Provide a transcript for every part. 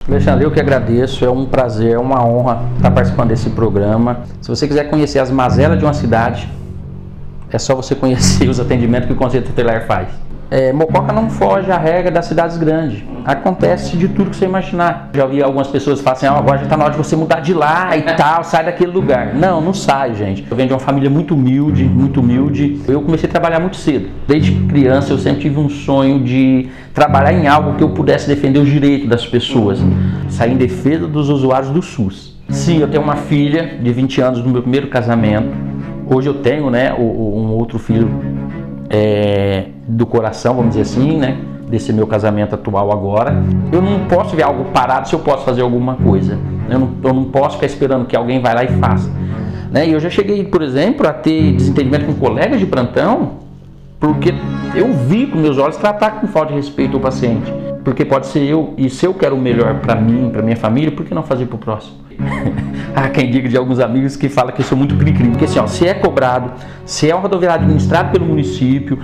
Alexandre, eu que agradeço, é um prazer, é uma honra estar participando desse programa. Se você quiser conhecer as mazelas de uma cidade, é só você conhecer os atendimentos que o Conselho Tutelar faz. Mococa não foge à regra das cidades grandes. Acontece de tudo que você imaginar. Já ouvi algumas pessoas falar assim, agora já está na hora de você mudar de lá e tal, sai daquele lugar. Não, não sai, gente. Eu venho de uma família muito humilde, muito humilde. Eu comecei a trabalhar muito cedo. Desde criança eu sempre tive um sonho de trabalhar em algo que eu pudesse defender os direitos das pessoas. Sair em defesa dos usuários do SUS. Sim, eu tenho uma filha de 20 anos do meu primeiro casamento. Hoje eu tenho, né, um outro filho do coração, vamos dizer assim, né, desse meu casamento atual agora. Eu não posso ver algo parado se eu posso fazer alguma coisa. Eu não posso ficar esperando que alguém vá lá e faça. Né? E eu já cheguei, por exemplo, a ter desentendimento com colegas de plantão, porque eu vi com meus olhos tratar com falta de respeito o paciente. Porque pode ser eu, e se eu quero o melhor para mim, para minha família, por que não fazer para o próximo? Há quem diga de alguns amigos que fala que eu sou muito cri-cri, porque assim, ó, se é cobrado, se é uma rodoviária administrada pelo município,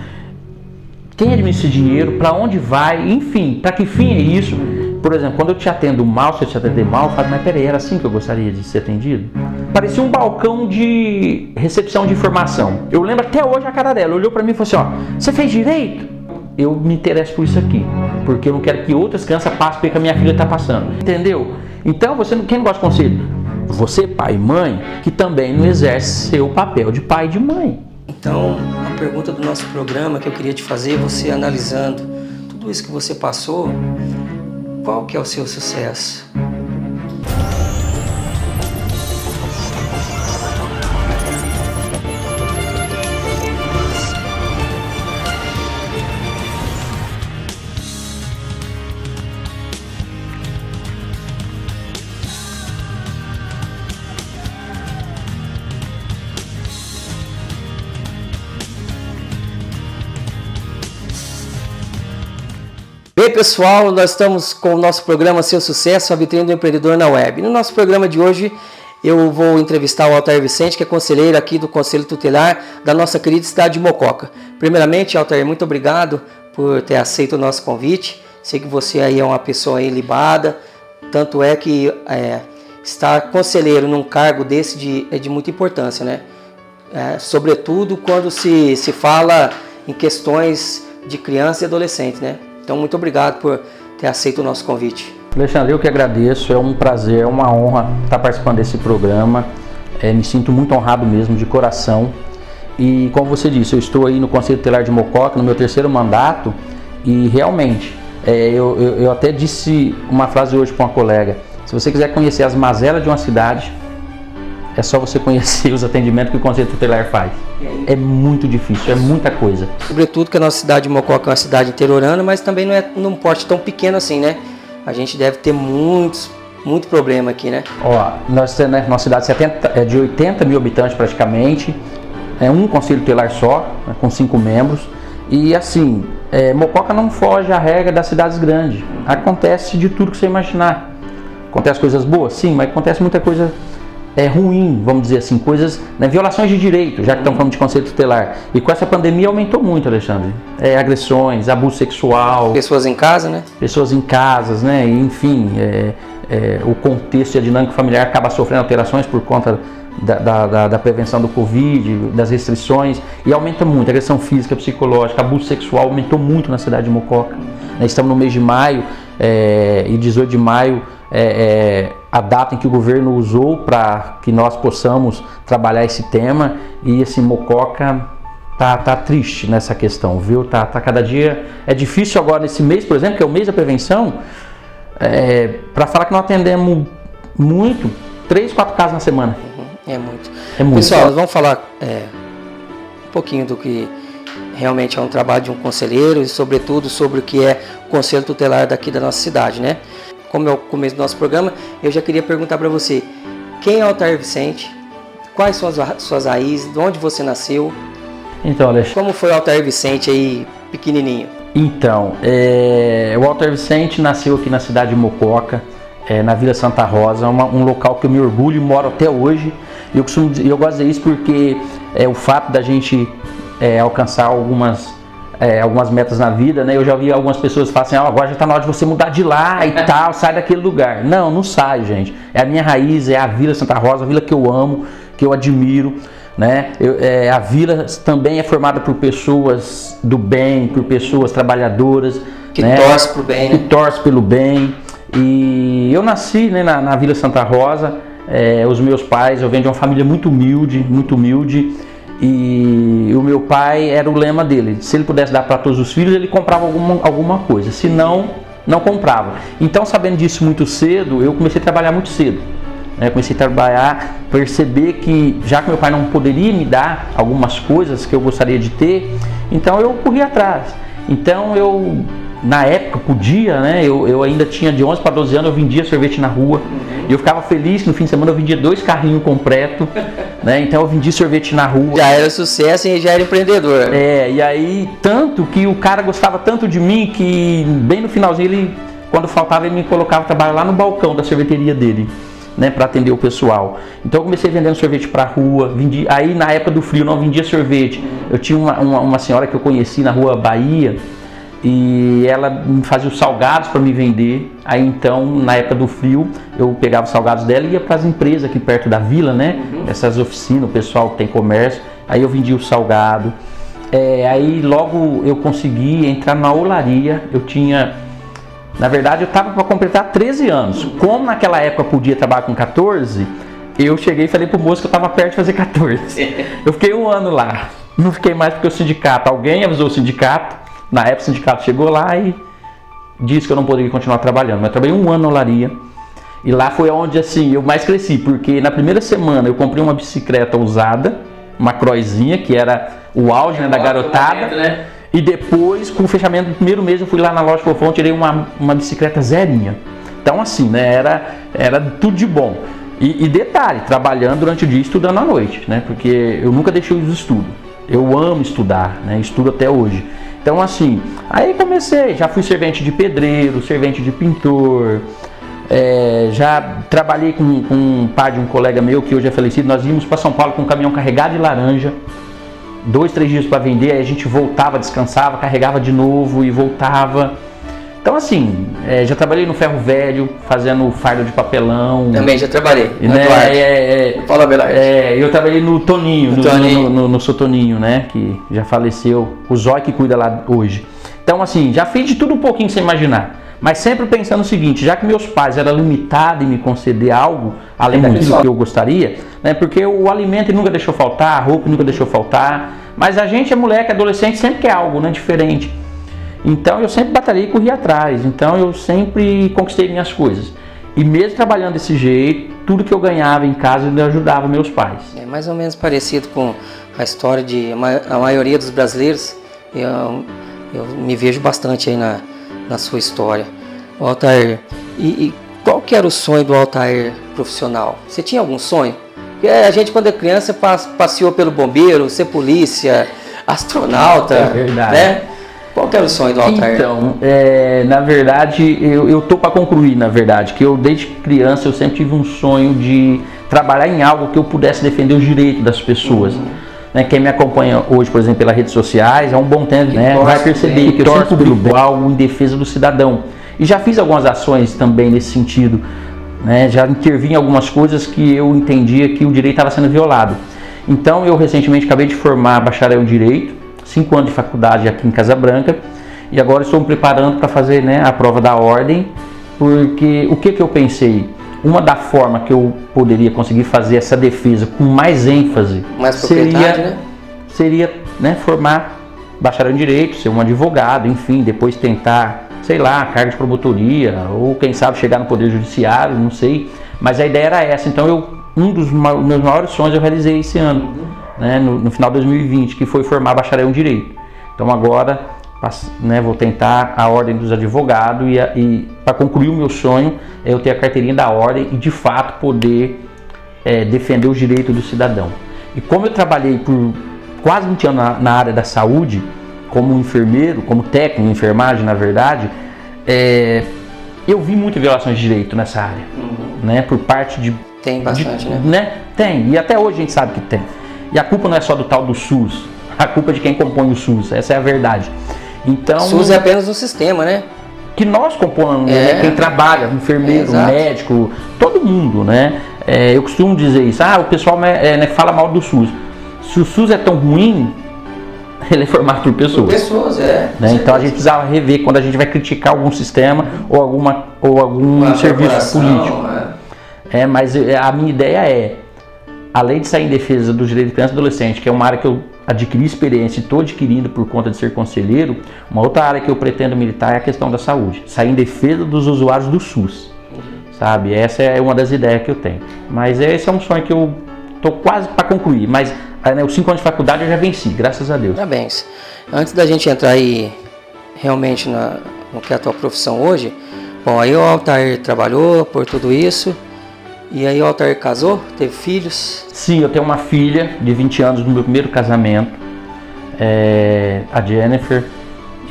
quem administra esse dinheiro, para onde vai, enfim, para que fim é isso? Por exemplo, quando eu te atendo mal, se eu te atender mal, eu falo, mas peraí, era assim que eu gostaria de ser atendido? Parecia um balcão de recepção de informação. Eu lembro até hoje a cara dela, olhou para mim e falou assim, ó, você fez direito? Eu me interesso por isso aqui, porque eu não quero que outras crianças passem pelo que a minha filha está passando, entendeu? Então, quem não gosta de conselho? Você, pai e mãe, que também não exerce seu papel de pai e de mãe. Então, a pergunta do nosso programa que eu queria te fazer, você analisando tudo isso que você passou, qual que é o seu sucesso? Bem, pessoal, nós estamos com o nosso programa Seu Sucesso, a vitrine do empreendedor na web. No nosso programa de hoje, eu vou entrevistar o Altair Vicente, que é conselheiro aqui do Conselho Tutelar da nossa querida cidade de Mococa. Primeiramente, Altair, muito obrigado por ter aceito o nosso convite. Sei que você aí é uma pessoa aí libada, tanto é que estar conselheiro num cargo desse é de muita importância, né? Sobretudo quando se fala em questões de criança e adolescente, né? Então, muito obrigado por ter aceito o nosso convite. Alexandre, eu que agradeço, é um prazer, é uma honra estar participando desse programa. Me sinto muito honrado mesmo, de coração. E como você disse, eu estou aí no Conselho Tutelar de Mococa, no meu 3º mandato, e realmente, eu até disse uma frase hoje para uma colega, se você quiser conhecer as mazelas de uma cidade, é só você conhecer os atendimentos que o Conselho Tutelar faz. É muito difícil, é muita coisa. Sobretudo que a nossa cidade de Mococa é uma cidade interiorana, mas também não é num porte tão pequeno assim, né? A gente deve ter muito problema aqui, né? Ó, nossa cidade é de 80 mil habitantes praticamente, é um Conselho Tutelar só, né, com 5 membros. E assim, Mococa não foge à regra das cidades grandes. Acontece de tudo que você imaginar. Acontece coisas boas? Sim, mas acontece muita coisa ruim, vamos dizer assim, coisas, né, violações de direito, já que estamos falando de Conselho Tutelar. E com essa pandemia aumentou muito, Alexandre. Agressões, abuso sexual. Pessoas em casa, né? Pessoas em casas, né? E, enfim, o contexto e a dinâmica familiar acaba sofrendo alterações por conta da prevenção do Covid, das restrições, e aumenta muito. Agressão física, psicológica, abuso sexual aumentou muito na cidade de Mococa. Estamos no mês de maio, e 18 de maio a data em que o governo usou para que nós possamos trabalhar esse tema, e assim, Mococa tá triste nessa questão, viu? Tá cada dia, é difícil agora nesse mês, por exemplo, que é o mês da prevenção, para falar que nós atendemos muito, 3, 4 casos na semana. É muito. Muito. Pessoal, nós vamos falar um pouquinho do que realmente é um trabalho de um conselheiro e sobretudo sobre o que é o Conselho Tutelar daqui da nossa cidade, né? Como é o começo do nosso programa, eu já queria perguntar para você, quem é o Altair Vicente? Quais são as suas raízes? De onde você nasceu? Então, Alexandre, como foi o Altair Vicente aí, pequenininho? Então, o Altair Vicente nasceu aqui na cidade de Mococa, na Vila Santa Rosa, um local que eu me orgulho e moro até hoje. E eu gosto de dizer isso porque o fato da gente alcançar algumas algumas metas na vida, né? Eu já ouvi algumas pessoas falar assim, agora já está na hora de você mudar de lá e tal, sai daquele lugar. Não sai, gente. É a minha raiz, é a Vila Santa Rosa, a vila que eu amo, que eu admiro, né? A vila também é formada por pessoas do bem, por pessoas trabalhadoras. Que né? torce pro bem, né? Que torce pelo bem. E eu nasci, né, na Vila Santa Rosa, os meus pais, eu venho de uma família muito humilde, e o meu pai era o lema dele, se ele pudesse dar para todos os filhos, ele comprava alguma coisa, se não comprava. Então, sabendo disso muito cedo, eu comecei a trabalhar muito cedo. Comecei a trabalhar, perceber que já que meu pai não poderia me dar algumas coisas que eu gostaria de ter, então eu corri atrás. Então eu, na época, podia, né? Eu ainda tinha de 11 para 12 anos, eu vendia sorvete na rua. E eu ficava feliz que no fim de semana eu vendia 2 carrinhos completos, né? Então eu vendia sorvete na rua. Já era sucesso e já era empreendedor. E aí, tanto que o cara gostava tanto de mim que bem no finalzinho, ele, quando faltava, ele me colocava trabalhar lá no balcão da sorveteria dele, né, para atender o pessoal. Então eu comecei vendendo sorvete para rua, aí na época do frio não vendia sorvete. Eu tinha uma senhora que eu conheci na rua Bahia, e ela me fazia os salgados para me vender. Aí então, na época do frio, eu pegava os salgados dela e ia para as empresas aqui perto da vila, né? Essas oficinas, o pessoal que tem comércio. Aí eu vendia o salgado. Aí logo eu consegui entrar na olaria. Na verdade, eu estava para completar 13 anos. Como naquela época podia trabalhar com 14, eu cheguei e falei pro moço que eu estava perto de fazer 14. Eu fiquei 1 ano lá. Não fiquei mais porque o sindicato, alguém avisou o sindicato. Na época o sindicato chegou lá e disse que eu não poderia continuar trabalhando. Mas eu trabalhei 1 ano na olaria. E lá foi onde assim, eu mais cresci. Porque na primeira semana eu comprei uma bicicleta usada, uma croizinha, que era o auge, né, da garotada. Momento, né? E depois, com o fechamento do primeiro mês, eu fui lá na loja Fofão, tirei uma bicicleta zerinha. Então assim, né, era tudo de bom. E detalhe, trabalhando durante o dia e estudando à noite, né? Porque eu nunca deixei os estudos. Eu amo estudar, né? Estudo até hoje. Então assim, aí comecei, já fui servente de pedreiro, servente de pintor, já trabalhei com um pai de um colega meu que hoje é falecido. Nós íamos para São Paulo com um caminhão carregado de laranja, 2, 3 dias para vender, aí a gente voltava, descansava, carregava de novo e voltava. Então assim, já trabalhei no ferro velho, fazendo fardo de papelão. Também já trabalhei, né? Fala a verdade. Eu trabalhei no Toninho, no seu Toninho, né? Que já faleceu, o Zói que cuida lá hoje. Então assim, já fiz de tudo um pouquinho sem imaginar. Mas sempre pensando o seguinte, já que meus pais eram limitados em me conceder algo, além daquilo que eu gostaria, né? Porque o alimento nunca deixou faltar, a roupa nunca deixou faltar. Mas a gente é moleque, adolescente, sempre quer algo, né, diferente. Então eu sempre batalhei e corri atrás, então eu sempre conquistei minhas coisas. E mesmo trabalhando desse jeito, tudo que eu ganhava em casa eu ajudava meus pais. É mais ou menos parecido com a história de a maioria dos brasileiros. Eu me vejo bastante aí na sua história. O Altair, e qual que era o sonho do Altair profissional? Você tinha algum sonho? Porque a gente quando é criança passeou pelo bombeiro, ser polícia, astronauta, verdade. Né? Qual que era o sonho do Altair? Então, na verdade, eu tô para concluir, na verdade, que eu desde criança eu sempre tive um sonho de trabalhar em algo que eu pudesse defender os direitos das pessoas. Né? Quem me acompanha hoje, por exemplo, pelas redes sociais, há um bom tempo, né, vai perceber que eu sempre publico algo em defesa do cidadão. E já fiz algumas ações também nesse sentido. Né? Já intervim em algumas coisas que eu entendia que o direito estava sendo violado. Então, eu recentemente acabei de formar bacharel em Direito, 5 anos de faculdade aqui em Casa Branca, e agora estou me preparando para fazer, né, a prova da ordem, porque o que eu pensei? Uma da forma que eu poderia conseguir fazer essa defesa com mais ênfase seria né, formar bacharel em Direito, ser um advogado, enfim, depois tentar, sei lá, cargo de promotoria, ou quem sabe chegar no Poder Judiciário, não sei, mas a ideia era essa. Então um dos meus maiores sonhos eu realizei esse ano, né, no final de 2020, que foi formar bacharel em Direito. Então agora, né, vou tentar a ordem dos advogados e para concluir o meu sonho é eu ter a carteirinha da ordem e de fato poder defender os direitos do cidadão. E como eu trabalhei por quase 20 anos na área da saúde, como enfermeiro, como técnico em enfermagem, na verdade, eu vi muitas violações de direito nessa área, né, por parte de... Tem bastante, né? Tem, e até hoje a gente sabe que tem. E a culpa não é só do tal do SUS, A culpa é de quem compõe o SUS, essa é a verdade. Então, o SUS é apenas um sistema, né? Que nós compomos, né? Quem trabalha, enfermeiro, médico, todo mundo, né? Eu costumo dizer isso, o pessoal fala mal do SUS. Se o SUS é tão ruim, ele é formado por pessoas. Por pessoas, né? Então a gente precisava rever quando a gente vai criticar algum sistema ou algum serviço político. Mas a minha ideia além de sair em defesa dos direitos de criança e adolescente, que é uma área que eu adquiri experiência e estou adquirindo por conta de ser conselheiro, uma outra área que eu pretendo militar é a questão da saúde. Sair em defesa dos usuários do SUS, sabe? Essa é uma das ideias que eu tenho. Mas esse é um sonho que eu estou quase para concluir, mas os 5 anos de faculdade eu já venci, graças a Deus. Parabéns. Antes da gente entrar aí realmente no que é a tua profissão hoje, bom, aí o Altair trabalhou por tudo isso. E aí o Altair casou? Teve filhos? Sim, eu tenho uma filha de 20 anos do meu primeiro casamento, a Jennifer,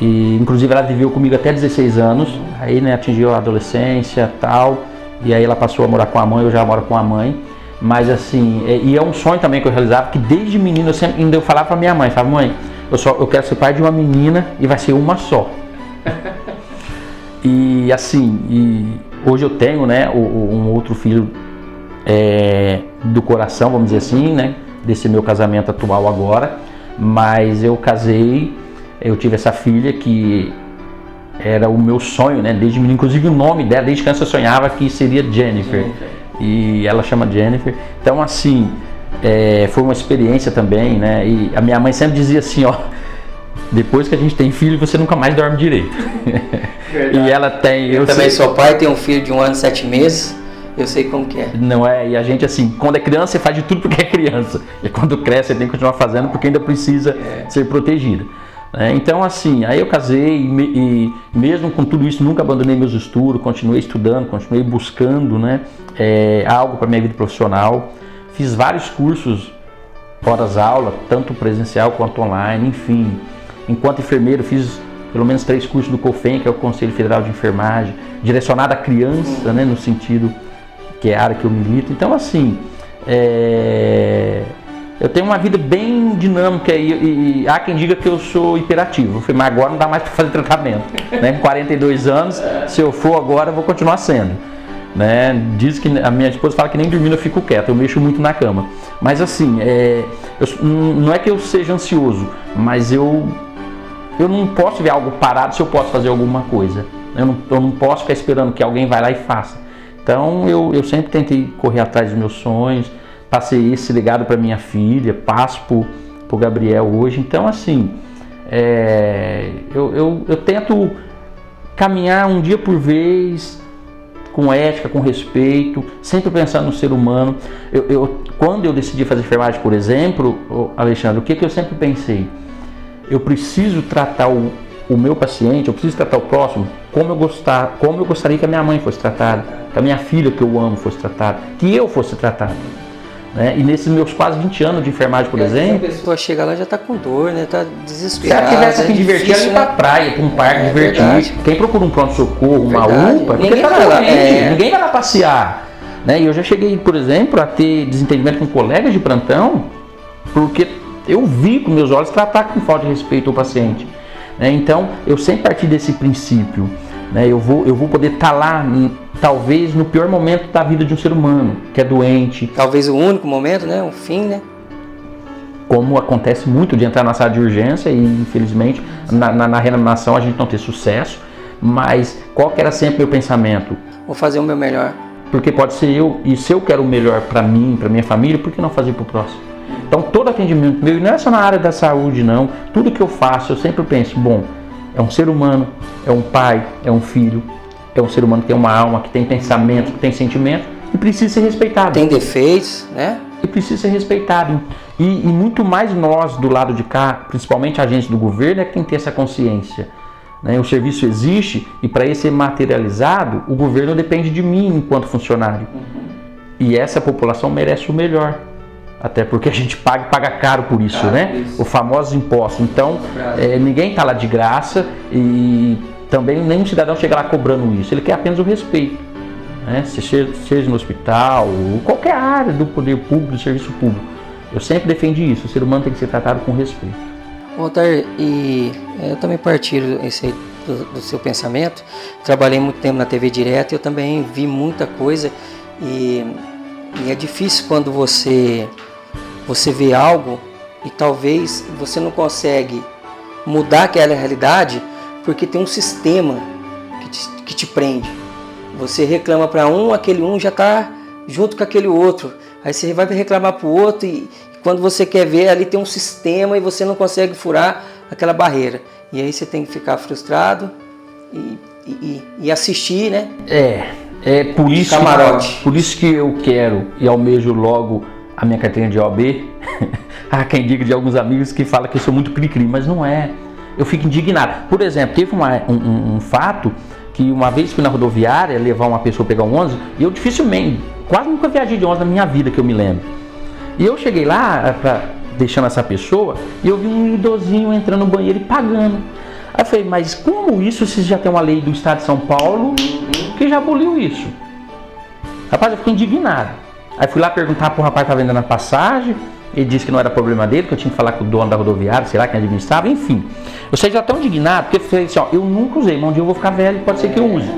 e inclusive ela viveu comigo até 16 anos, aí atingiu a adolescência e tal, e aí ela passou a morar com a mãe, eu já moro com a mãe, mas assim, e é um sonho também que eu realizava, que desde menino eu falava pra minha mãe, falava, mãe, eu quero ser pai de uma menina e vai ser uma só. E assim, hoje eu tenho um outro filho do coração, vamos dizer assim, desse meu casamento atual agora, mas eu casei, eu tive essa filha que era o meu sonho, desde menino, inclusive o nome dela, desde criança eu sonhava que seria Jennifer, e ela chama Jennifer, então assim, foi uma experiência também, e a minha mãe sempre dizia assim, depois que a gente tem filho, você nunca mais dorme direito. E ela tem... Eu também sou pai, tenho um filho de 1 ano e 7 meses, eu sei como que é. Não é? E a gente assim, quando é criança, você faz de tudo porque é criança. E quando cresce, você tem que continuar fazendo porque ainda precisa ser protegida. Então assim, aí eu casei e mesmo com tudo isso, nunca abandonei meus estudos, continuei estudando, continuei buscando algo para minha vida profissional. Fiz vários cursos, horas-aula, tanto presencial quanto online, enfim. Enquanto enfermeiro, fiz pelo menos 3 cursos do COFEN, que é o Conselho Federal de Enfermagem, direcionado à criança, no sentido que é a área que eu milito. Então assim, eu tenho uma vida bem dinâmica e há quem diga que eu sou hiperativo. Eu falei, mas agora não dá mais para fazer tratamento. Com 42 anos, se eu for agora, eu vou continuar sendo. Diz que a minha esposa fala que nem dormindo eu fico quieto, eu mexo muito na cama. Mas assim, não é que eu seja ansioso, mas eu não posso ver algo parado se eu posso fazer alguma coisa. Eu não posso ficar esperando que alguém vai lá e faça. Então eu sempre tentei correr atrás dos meus sonhos, passei esse legado para minha filha, passo pro Gabriel hoje. Então assim, eu tento caminhar um dia por vez, com ética, com respeito, sempre pensando no ser humano. Quando eu decidi fazer enfermagem, por exemplo, Alexandre, o que eu sempre pensei? Eu preciso tratar o meu paciente, eu preciso tratar o próximo como eu gostaria que a minha mãe fosse tratada, que a minha filha que eu amo fosse tratada, que eu fosse tratado. E nesses meus quase 20 anos de enfermagem, por exemplo... A pessoa chega lá já está com dor, está desesperada. Se ela tivesse que divertir, ela ia para a praia, para um parque divertir. Verdade. Quem procura um pronto-socorro, uma UPA, porque está doente, ninguém vai lá passear. E eu já cheguei, por exemplo, a ter desentendimento com colegas de plantão, porque eu vi com meus olhos tratar com falta de respeito ao paciente. Então, eu sempre parti desse princípio. Eu vou poder estar lá, talvez no pior momento da vida de um ser humano, que é doente. Talvez o único momento, o fim, Como acontece muito de entrar na sala de urgência e, infelizmente, na reanimação a gente não ter sucesso. Mas qual que era sempre o meu pensamento? Vou fazer o meu melhor. Porque pode ser eu, e se eu quero o melhor para mim, para minha família, por que não fazer para o próximo? Então, todo atendimento meu, e não é só na área da saúde, não. Tudo que eu faço, eu sempre penso, bom, é um ser humano, é um pai, é um filho, é um ser humano que tem uma alma, que tem pensamentos, que tem sentimentos e precisa ser respeitado. Tem defeitos, E precisa ser respeitado. E muito mais nós do lado de cá, principalmente agentes do governo, é que tem que ter essa consciência. O serviço existe e para ele ser materializado, o governo depende de mim enquanto funcionário. E essa população merece o melhor. Até porque a gente paga caro por isso, Os famosos impostos. Então, ninguém está lá de graça e também nenhum cidadão chega lá cobrando isso. Ele quer apenas o respeito. Seja no hospital, ou qualquer área do poder público, do serviço público. Eu sempre defendi isso. O ser humano tem que ser tratado com respeito. Walter, e eu também partilho esse aí do seu pensamento. Trabalhei muito tempo na TV Direto, eu também vi muita coisa e é difícil quando você vê algo e talvez você não consegue mudar aquela realidade porque tem um sistema que te prende. Você reclama para um, aquele um já está junto com aquele outro. Aí você vai reclamar para o outro e quando você quer ver, ali tem um sistema e você não consegue furar aquela barreira. E aí você tem que ficar frustrado e assistir, né? É por isso, camarote. Por isso que eu quero e almejo logo a minha carteirinha de OAB. Há quem diga de alguns amigos que fala que eu sou muito cri-cri, mas não é. Eu fico indignado. Por exemplo, teve um fato que uma vez fui na rodoviária levar uma pessoa pegar um ônibus e eu dificilmente, quase nunca viajei de ônibus na minha vida que eu me lembro. E eu cheguei lá, deixando essa pessoa, e eu vi um idosinho entrando no banheiro e pagando. Aí eu falei, mas como isso se já tem uma lei do estado de São Paulo que já aboliu isso? Rapaz, eu fiquei indignado. Aí fui lá perguntar pro rapaz que estava vendendo a passagem, ele disse que não era problema dele, que eu tinha que falar com o dono da rodoviária, sei lá, quem administrava, enfim. Eu saí já tão indignado, porque eu falei assim, ó, eu nunca usei, mas um dia eu vou ficar velho, pode ser que eu use.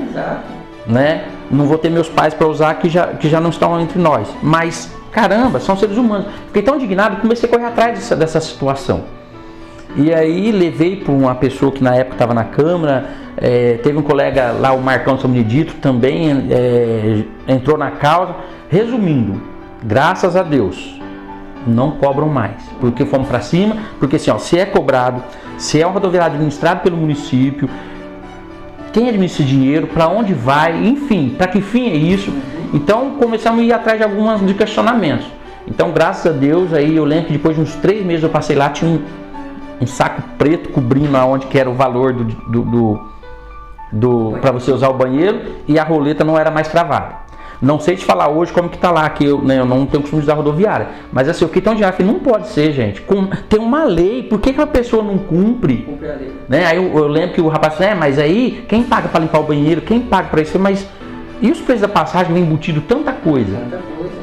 Né? Não vou ter meus pais para usar que já não estão entre nós. Mas, caramba, são seres humanos. Fiquei tão indignado que comecei a correr atrás dessa situação. E aí levei para uma pessoa que na época estava na Câmara, teve um colega lá, o Marcão de São Benedito, também entrou na causa. Resumindo, graças a Deus, não cobram mais, porque fomos para cima, porque assim, ó, se é cobrado, se é uma rodoviária administrada pelo município, quem administra esse dinheiro, para onde vai, enfim, para que fim é isso? Então começamos a ir atrás de alguns questionamentos. Então, graças a Deus, aí eu lembro que depois de uns 3 meses eu passei lá, tinha um saco preto cobrindo aonde que era o valor para você usar o banheiro, e a roleta não era mais travada. Não sei te falar hoje como que tá lá, que eu não tenho costume de usar rodoviária. Mas assim, eu fiquei tão indignado, falei, não pode ser, gente. Tem uma lei, por que a pessoa não cumpre? Cumpre a lei. Né? Aí eu lembro que o rapaz falou, mas aí, quem paga para limpar o banheiro? Quem paga para isso? Mas e os preços da passagem vem embutido tanta coisa?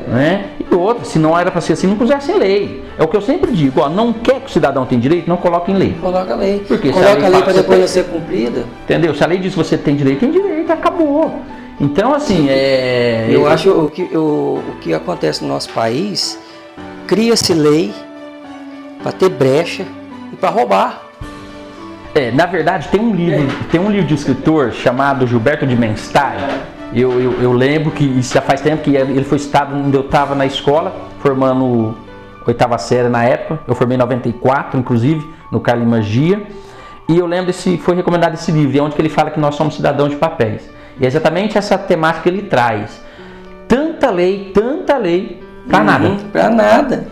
Né? E outra, se não era para ser assim, não pusesse em lei. É o que eu sempre digo, ó, não quer que o cidadão tenha direito, não coloque em lei. Coloca a lei. Porque coloca a lei para depois não ser cumprida. Entendeu? Se a lei diz que você tem direito, acabou. Então, assim, eu acho o que acontece no nosso país, cria-se lei para ter brecha e para roubar. Na verdade, tem um livro de um escritor chamado Gilberto de Menstein. Eu lembro que isso já faz tempo que ele foi citado quando eu estava na escola, formando 8ª série na época. Eu formei em 94, inclusive, no Carlos Magia. E eu lembro foi recomendado esse livro, onde ele fala que nós somos cidadãos de papéis. E é exatamente essa temática que ele traz. Tanta lei, para nada. Para nada.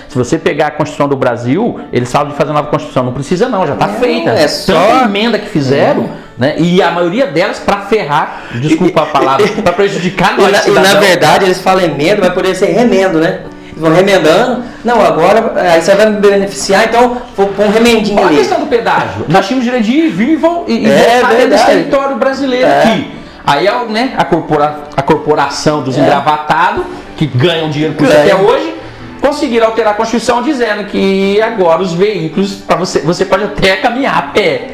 Se você pegar a Constituição do Brasil, eles falam de fazer uma nova Constituição. Não precisa não, já está feita. É só tanta emenda que fizeram, né? E a maioria delas para ferrar, desculpa a palavra, para prejudicar nós. E na verdade eles falam emenda, mas poderia ser remendo, né? Eles vão remendando. Não, agora aí você vai me beneficiar, então vou pôr um remendinho ali. A questão do pedágio. Nós tínhamos direito de ir, vir e voltar desse território brasileiro aqui. Aí a corporação dos engravatados, que ganham dinheiro por isso até hoje, conseguiram alterar a Constituição dizendo que agora os veículos, para você pode até caminhar a pé,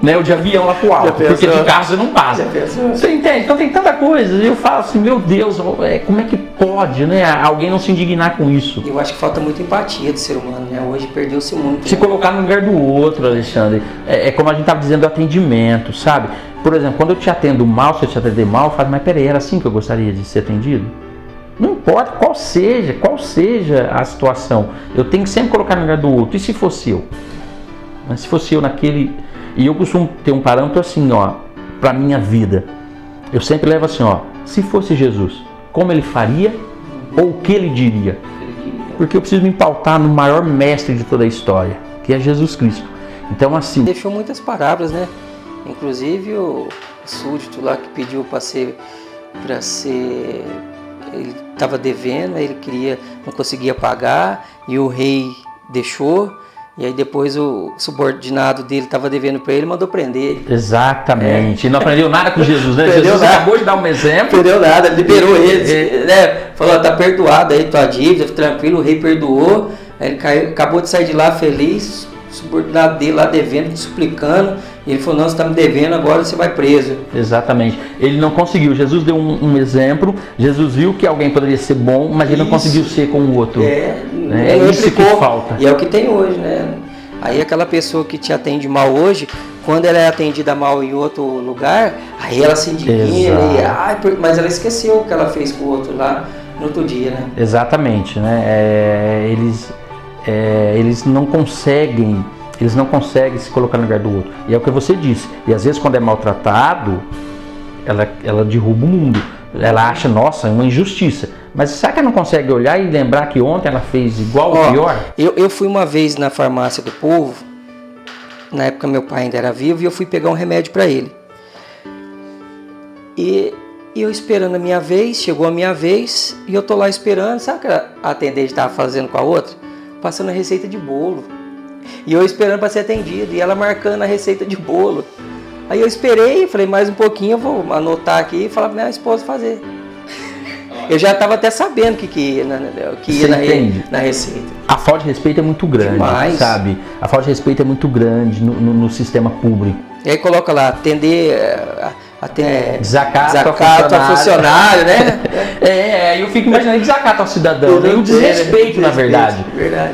né, ou de avião lá pro alto, porque de carro você não passa. Você entende? Então tem tanta coisa. Eu falo assim, meu Deus, como é que pode, né, alguém não se indignar com isso? Eu acho que falta muita empatia do ser humano, né? Hoje perdeu-se muito. Se colocar no lugar do outro, Alexandre, como a gente estava dizendo, do atendimento, sabe? Por exemplo, quando eu te atendo mal, se eu te atender mal, eu falo, mas peraí, era assim que eu gostaria de ser atendido? Não importa qual seja a situação, eu tenho que sempre colocar no lugar do outro. E se fosse eu? Mas se fosse eu naquele... E eu costumo ter um parâmetro assim, ó, para minha vida. Eu sempre levo assim, ó, se fosse Jesus, como ele faria ou o que ele diria? Porque eu preciso me pautar no maior mestre de toda a história, que é Jesus Cristo. Então, assim... Deixou muitas parábolas, né? Inclusive o súdito lá que pediu para ser... Ele estava devendo, ele não conseguia pagar, e o rei deixou, e aí depois o subordinado dele estava devendo para ele, mandou prender. Exatamente. E não aprendeu nada com Jesus, né? Jesus acabou de dar um exemplo. Não aprendeu nada, liberou ele, né? Falou, tá perdoado aí tua dívida, tranquilo, o rei perdoou, aí ele acabou de sair de lá feliz, subordinado dele lá devendo, suplicando. E ele falou, não, você está me devendo, agora você vai preso. Exatamente. Ele não conseguiu. Jesus deu um exemplo. Jesus viu que alguém poderia ser bom, mas ele não conseguiu ser com o outro. É isso que falta. E é o que tem hoje, né? Aí aquela pessoa que te atende mal hoje, quando ela é atendida mal em outro lugar, aí ela se indigna, mas ela esqueceu o que ela fez com o outro lá no outro dia, né? Exatamente, né? Eles não conseguem se colocar no lugar do outro. E é o que você disse. E às vezes quando é maltratado, ela derruba o mundo. Ela acha, nossa, é uma injustiça. Mas será que ela não consegue olhar e lembrar que ontem ela fez igual ou pior? Eu fui uma vez na farmácia do povo, na época meu pai ainda era vivo, e eu fui pegar um remédio para ele. E eu esperando a minha vez, chegou a minha vez, e eu tô lá esperando, sabe o que a atendente estava fazendo com a outra? Passando a receita de bolo. E eu esperando para ser atendido, e ela marcando a receita de bolo. Aí eu esperei, falei, mais um pouquinho eu vou anotar aqui e falar para minha esposa fazer. Eu já estava até sabendo que ia na receita. A falta de respeito é muito grande, demais. Sabe? A falta de respeito é muito grande no sistema público. E aí coloca lá, atender... desacato a funcionário, né? Eu fico imaginando desacato ao cidadão, né? O desrespeito, na verdade.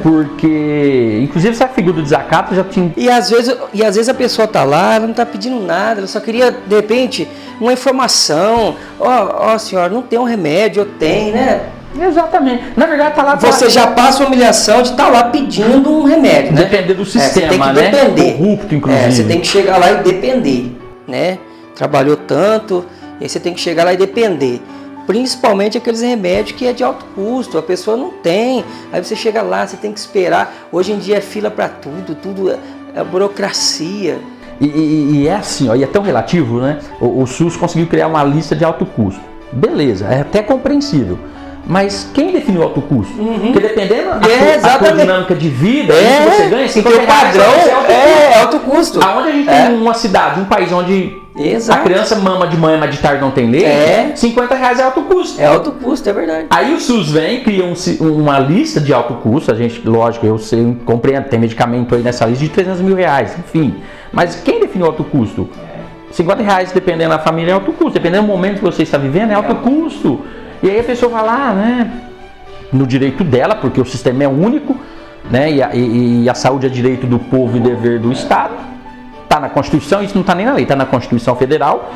Porque, inclusive, essa figura do desacato já tinha... E às vezes a pessoa tá lá, ela não tá pedindo nada, ela só queria, de repente, uma informação. Ó, senhora, não tem um remédio, eu tenho, né? Exatamente. Na verdade, tá lá... Você já passa a humilhação de estar lá pedindo um remédio, né? Depender do sistema, você tem que depender. Corrupto, inclusive. Você tem que chegar lá e depender, né? Trabalhou tanto, e aí você tem que chegar lá e depender. Principalmente aqueles remédios que é de alto custo, a pessoa não tem. Aí você chega lá, você tem que esperar. Hoje em dia é fila para tudo é burocracia. E é assim, ó, e é tão relativo, né? O SUS conseguiu criar uma lista de alto custo. Beleza, é até compreensível. Mas quem definiu o alto custo? Porque dependendo da tua dinâmica de vida, que você ganha, porque o padrão é alto custo. Aonde a gente tem uma cidade, um país onde a criança mama de manhã, mas de tarde não tem leite, R$50 é alto custo. É alto custo, é verdade. Aí o SUS vem, cria uma lista de alto custo, a gente, lógico, eu sei, compreendo, tem medicamento aí nessa lista de R$300 mil, enfim. Mas quem definiu o alto custo? R$50, dependendo da família, é alto custo. Dependendo do momento que você está vivendo, é alto custo. E aí a pessoa vai lá, né, no direito dela, porque o sistema é único, né, e a saúde é direito do povo e dever do Estado. Está na Constituição, isso não está nem na lei, está na Constituição Federal,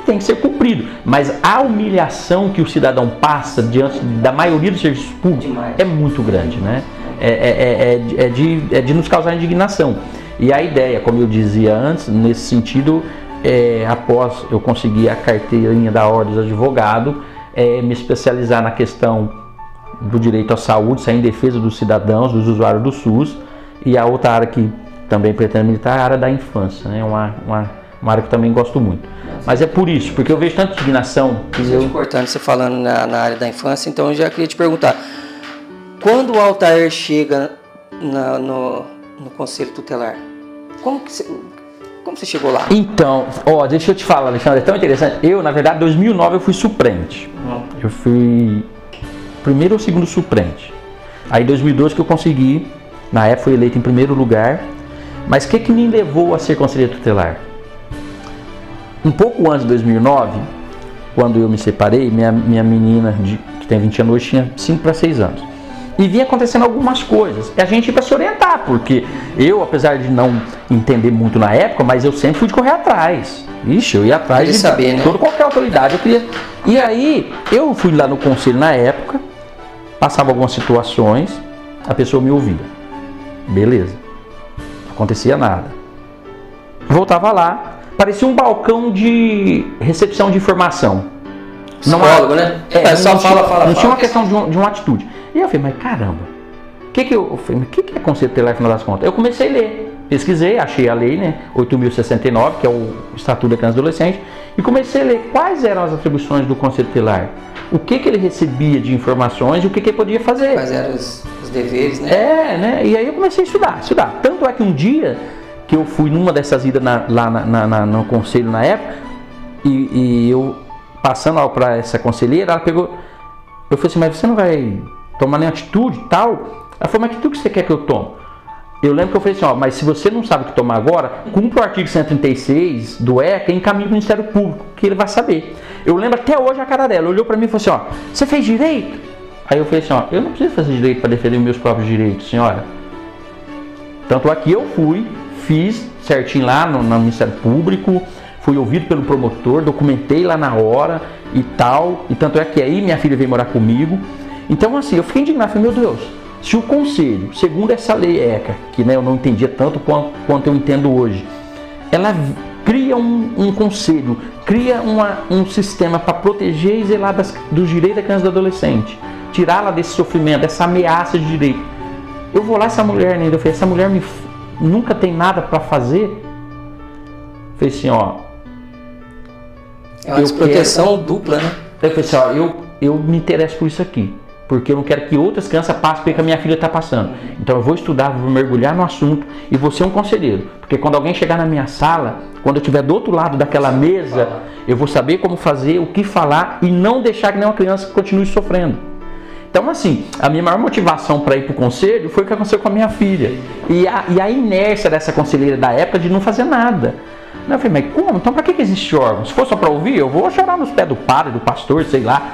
tem que ser cumprido. Mas a humilhação que o cidadão passa diante da maioria dos serviços públicos é muito grande, né? É de nos causar indignação. E a ideia, como eu dizia antes, nesse sentido, após eu conseguir a carteirinha da Ordem dos Advogados, me especializar na questão do direito à saúde, sair em defesa dos cidadãos, dos usuários do SUS, e a outra área que também pretendo militar é a área da infância, né? Uma área que eu também gosto muito. Mas é por isso, porque eu vejo tanta indignação. É importante você falando na área da infância, então eu já queria te perguntar, quando o Altair chega no Conselho Tutelar, como você chegou lá? Então, deixa eu te falar, Alexandre, é tão interessante. Eu, na verdade, em 2009 eu fui suplente. Eu fui primeiro ou segundo suplente. Aí em 2012 que eu consegui, na época fui eleito em primeiro lugar. Mas o que me levou a ser conselheiro tutelar? Um pouco antes de 2009, quando eu me separei, minha menina, que tem 20 anos hoje, tinha 5 para 6 anos. E vinha acontecendo algumas coisas. E a gente ia para se orientar, porque eu, apesar de não entender muito na época, mas eu sempre fui de correr atrás. Ixi, eu ia atrás de saber, né? Toda qualquer autoridade. Eu queria... E aí, eu fui lá no conselho na época, passava algumas situações, a pessoa me ouvia. Beleza. Não acontecia nada. Voltava lá, parecia um balcão de recepção de informação. Psicólogo, né? Só fala. Não tinha uma questão de uma atitude. E eu falei, mas caramba, o que é conselho tutelar, afinal das contas? Eu comecei a ler, pesquisei, achei a lei, né, 8.069, que é o Estatuto da Criança e Adolescente, e comecei a ler quais eram as atribuições do conselho tutelar, o que ele recebia de informações e o que ele podia fazer. Quais eram os deveres, né? né? E aí eu comecei a estudar. Tanto é que um dia que eu fui numa dessas idas lá no conselho na época, e eu passando para essa conselheira, ela pegou, eu falei assim, mas você não vai tomar nenhuma atitude e tal? Ela falou, mas que atitude que você quer que eu tome? Eu lembro que eu falei assim, ó, mas se você não sabe o que tomar agora, cumpra o artigo 136 do ECA e encaminhe para o Ministério Público, que ele vai saber. Eu lembro até hoje a cara dela, olhou para mim e falou assim, ó, você fez direito? Aí eu falei assim, ó, eu não preciso fazer direito para defender os meus próprios direitos, senhora. Tanto é que eu fui, fiz certinho lá no Ministério Público, fui ouvido pelo promotor, documentei lá na hora e tal, e tanto é que aí minha filha veio morar comigo. Então assim, eu fiquei indignado, falei, meu Deus, se o Conselho, segundo essa lei ECA, que né, eu não entendia tanto quanto eu entendo hoje, ela cria um conselho, cria um sistema para proteger e zelar dos direitos da criança e do adolescente, tirá-la desse sofrimento, dessa ameaça de direito. Eu vou lá, essa mulher, né, eu falei, essa mulher nunca tem nada para fazer. Eu falei assim, ó... É uma desproteção dupla, né? Eu falei assim, ó, eu me interesso por isso aqui. Porque eu não quero que outras crianças passem pelo que a minha filha está passando. Então eu vou estudar, vou mergulhar no assunto e vou ser um conselheiro. Porque quando alguém chegar na minha sala, quando eu estiver do outro lado daquela mesa, eu vou saber como fazer, o que falar e não deixar que nenhuma criança continue sofrendo. Então assim, a minha maior motivação para ir para o conselho foi o que aconteceu com a minha filha. E a inércia dessa conselheira da época de não fazer nada. Eu falei, mas como? Então para que existe órgão? Se for só para ouvir, eu vou chorar nos pés do padre, do pastor, sei lá.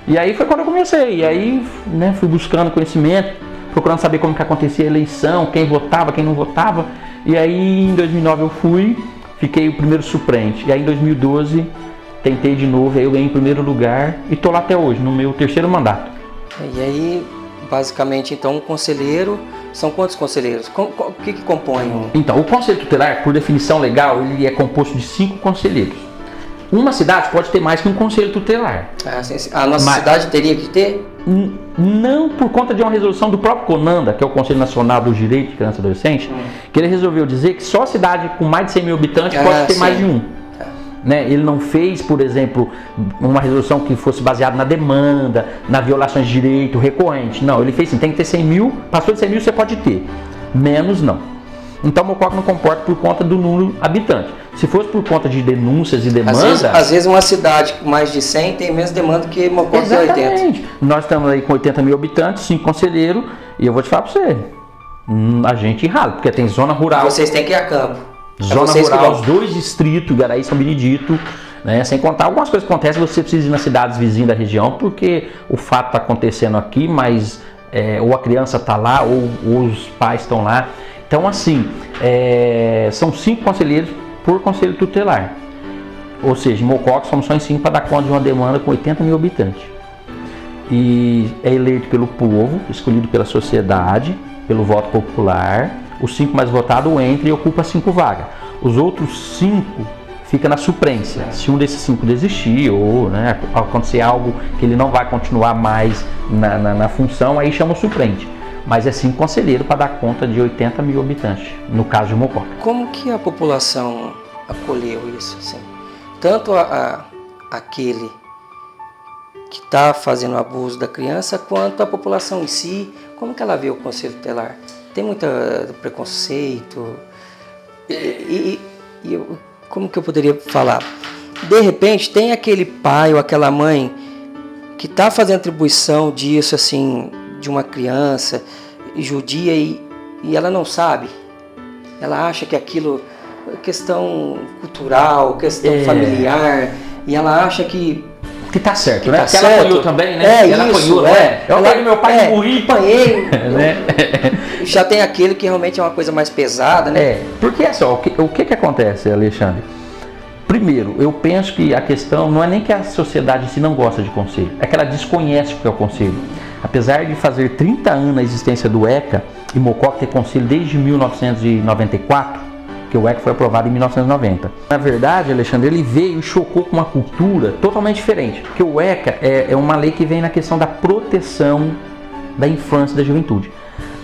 E aí foi quando eu comecei, e aí né, fui buscando conhecimento, procurando saber como que acontecia a eleição, quem votava, quem não votava. E aí em 2009 eu fui, fiquei o primeiro suplente. E aí em 2012 tentei de novo, aí eu ganhei em primeiro lugar e estou lá até hoje, no meu terceiro mandato. E aí, basicamente, então, um conselheiro, são quantos conselheiros? O que compõe? Então, o conselho tutelar, por definição legal, ele é composto de 5 conselheiros. Uma cidade pode ter mais que um conselho tutelar. A nossa cidade teria que ter? Não, por conta de uma resolução do próprio CONANDA, que é o Conselho Nacional dos Direitos de Criança e Adolescente, que ele resolveu dizer que só cidade com mais de 100 mil habitantes pode ter mais de um. Né? Ele não fez, por exemplo, uma resolução que fosse baseada na demanda, na violação de direito recorrente. Não, ele fez assim, tem que ter 100 mil, passou de 100 mil você pode ter, menos não. Então o Mococa não comporta por conta do número habitante. Se fosse por conta de denúncias e demandas... Às vezes uma cidade com mais de 100 tem menos demanda que Mococa de 80. Nós estamos aí com 80 mil habitantes, 5 conselheiros, e eu vou te falar para você, a gente rala, porque tem zona rural... Vocês têm que ir a campo. Zona rural, os 2 distritos, Igaraí e São Benedito, né? Sem contar algumas coisas que acontecem, você precisa ir nas cidades vizinhas da região, porque o fato está acontecendo aqui, mas ou a criança está lá, ou os pais estão lá. Então, assim, são 5 conselheiros por conselho tutelar. Ou seja, em Mococa somos só em 5 para dar conta de uma demanda com 80 mil habitantes. E é eleito pelo povo, escolhido pela sociedade, pelo voto popular. Os 5 mais votados entra e ocupa 5 vagas. Os outros 5 ficam na suplência. Se um desses 5 desistir ou né, acontecer algo que ele não vai continuar mais na função, aí chama o suplente. Mas é 5 conselheiros para dar conta de 80 mil habitantes, no caso de Mococa. Como que a população acolheu isso? Assim? Tanto aquele que está fazendo abuso da criança, quanto a população em si, como que ela vê o conselho tutelar? Tem muito preconceito como que eu poderia falar? De repente tem aquele pai ou aquela mãe que está fazendo atribuição disso assim, de uma criança judia e ela não sabe. Ela acha que aquilo é questão cultural, questão familiar, e ela acha que tá certo, né? Tá Porque certo. ela apanhou também, né? Ela apanhou, né? Eu apanhei meu pai e morri. Apanhei. Né? Já tem aquele que realmente é uma coisa mais pesada, né? Porque é só, o que acontece, Alexandre? Primeiro, eu penso que a questão não é nem que a sociedade em si não gosta de conselho, é que ela desconhece o que é o conselho. Apesar de fazer 30 anos a existência do ECA, e Mococa ter conselho desde 1994, que o ECA foi aprovado em 1990. Na verdade, Alexandre, ele veio e chocou com uma cultura totalmente diferente, porque o ECA é uma lei que vem na questão da proteção da infância e da juventude.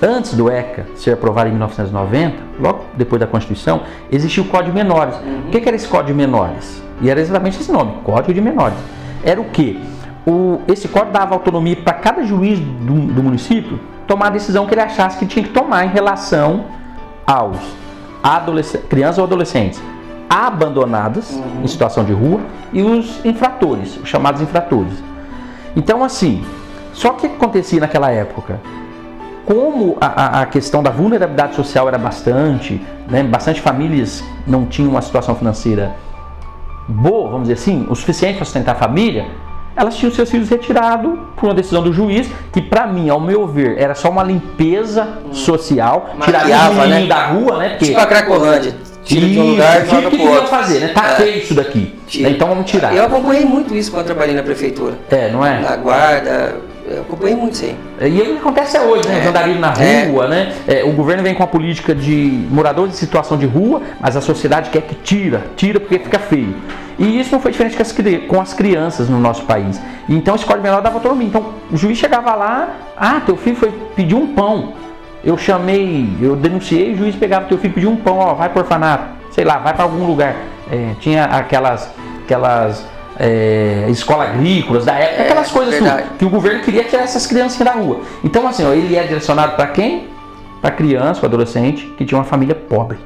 Antes do ECA ser aprovado em 1990, logo depois da Constituição, existia o Código de Menores. O que era esse Código de Menores? E era exatamente esse nome, Código de Menores. Era o quê? Esse código dava autonomia para cada juiz do município tomar a decisão que ele achasse que tinha que tomar em relação aos crianças ou adolescentes abandonadas em situação de rua e os infratores, os chamados infratores. Então, assim, só que o que acontecia naquela época? como a questão da vulnerabilidade social era bastante, né, bastante famílias não tinham uma situação financeira boa, vamos dizer assim, o suficiente para sustentar a família, elas tinham seus filhos retirados por uma decisão do juiz, que para mim, ao meu ver, era só uma limpeza social, tirar o menino da rua, né? Porque, tipo a Cracolândia, tira de um lugar e joga pro outro. Fazer, né? Tá feio isso daqui, né? Então vamos tirar. Eu acompanhei muito isso quando eu trabalhei na prefeitura. Não é? Na guarda, eu acompanhei muito isso aí. E aí acontece hoje, né? Vandalismo na rua, né? O governo vem com a política de moradores em situação de rua, mas a sociedade quer que tira porque fica feio. E isso não foi diferente com as crianças no nosso país. Então esse Código Penal dava autonomia. Então o juiz chegava lá, teu filho foi pedir um pão. Eu denunciei, o juiz pegava teu filho, pediu um pão, vai pro orfanato, sei lá, vai para algum lugar. Tinha aquelas escolas agrícolas da época, aquelas coisas que o governo queria tirar essas crianças da rua. Então assim, ele é direcionado para quem? Para criança, para adolescente que tinha uma família pobre.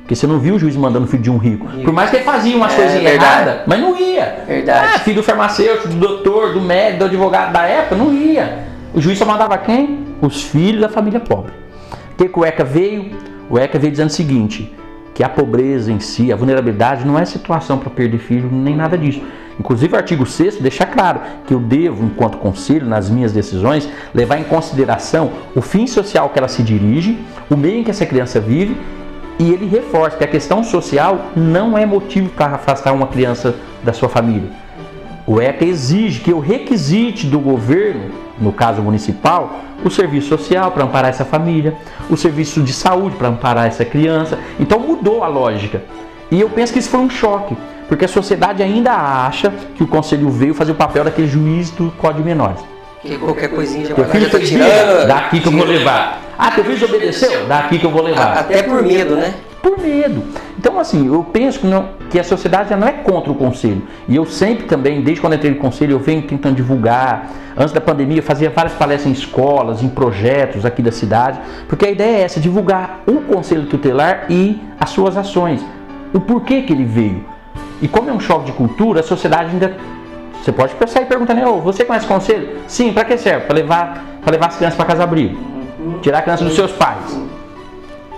Porque você não viu o juiz mandando o filho de um rico. Por mais que ele fazia umas coisinhas erradas, mas não ia. Verdade. Filho do farmacêutico, do doutor, do médico, do advogado da época, não ia. O juiz só mandava quem? Os filhos da família pobre. O que o ECA veio? O ECA veio dizendo o seguinte, que a pobreza em si, a vulnerabilidade, não é situação para perder filho, nem nada disso. Inclusive o artigo 6º deixa claro que eu devo, enquanto conselho, nas minhas decisões, levar em consideração o fim social que ela se dirige, o meio em que essa criança vive. E ele reforça que a questão social não é motivo para afastar uma criança da sua família. O ECA exige que eu requisite do governo, no caso municipal, o serviço social para amparar essa família, o serviço de saúde para amparar essa criança. Então mudou a lógica. E eu penso que isso foi um choque, porque a sociedade ainda acha que o Conselho veio fazer o papel daquele juiz do Código de Menores. Que qualquer coisinha já tá tirando, daqui que eu vou levar. Teu filho obedeceu? Daqui que eu vou levar. Até por medo, né? Por medo. Então, assim, eu penso que a sociedade já não é contra o Conselho. E eu sempre também, desde quando entrei no Conselho, eu venho tentando divulgar. Antes da pandemia, eu fazia várias palestras em escolas, em projetos aqui da cidade. Porque a ideia é essa, divulgar o Conselho Tutelar e as suas ações. O porquê que ele veio. E como é um choque de cultura, a sociedade ainda... Você pode pensar e perguntar, né? Você conhece o Conselho? Sim, para que serve? Para levar as crianças para casa-abrigo. Tirar a criança dos seus pais.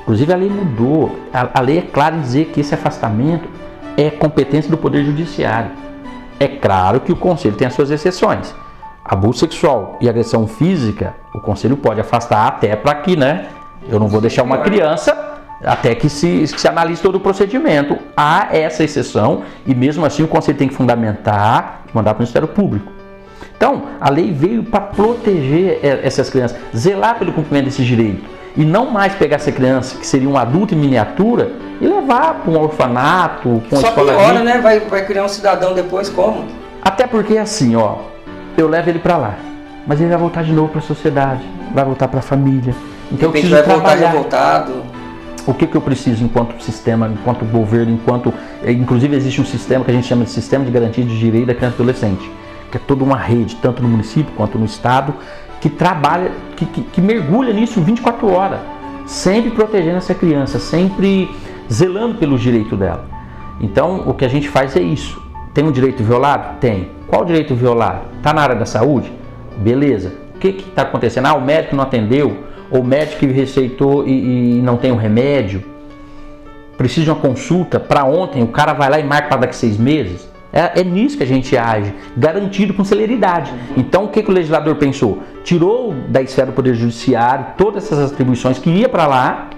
Inclusive a lei mudou. A lei é clara em dizer que esse afastamento é competência do Poder Judiciário. É claro que o Conselho tem as suas exceções. Abuso sexual e agressão física, o Conselho pode afastar até para que, né? Eu não vou deixar uma criança até que se analise todo o procedimento. Há essa exceção e mesmo assim o Conselho tem que fundamentar e mandar para o Ministério Público. Então, a lei veio para proteger essas crianças, zelar pelo cumprimento desses direitos. E não mais pegar essa criança, que seria um adulto em miniatura, e levar para um orfanato, para uma escola. Só piora, né? Vai criar um cidadão depois como? Até porque assim, eu levo ele para lá, mas ele vai voltar de novo para a sociedade, vai voltar para a família. Então eu preciso voltar revoltado. O que eu preciso enquanto sistema, enquanto governo, inclusive existe um sistema que a gente chama de Sistema de Garantia de Direito da Criança e Adolescente, que é toda uma rede, tanto no município quanto no estado, que trabalha, que mergulha nisso 24 horas, sempre protegendo essa criança, sempre zelando pelo direito dela. Então, o que a gente faz é isso. Tem um direito violado? Tem. Qual direito violado? Está na área da saúde? Beleza. O que está acontecendo? O médico não atendeu, ou o médico que receitou e não tem o remédio, precisa de uma consulta para ontem, o cara vai lá e marca para daqui 6 meses. É nisso que a gente age, garantido com celeridade. Então, o que o legislador pensou? Tirou da esfera do Poder Judiciário todas essas atribuições que ia para lá,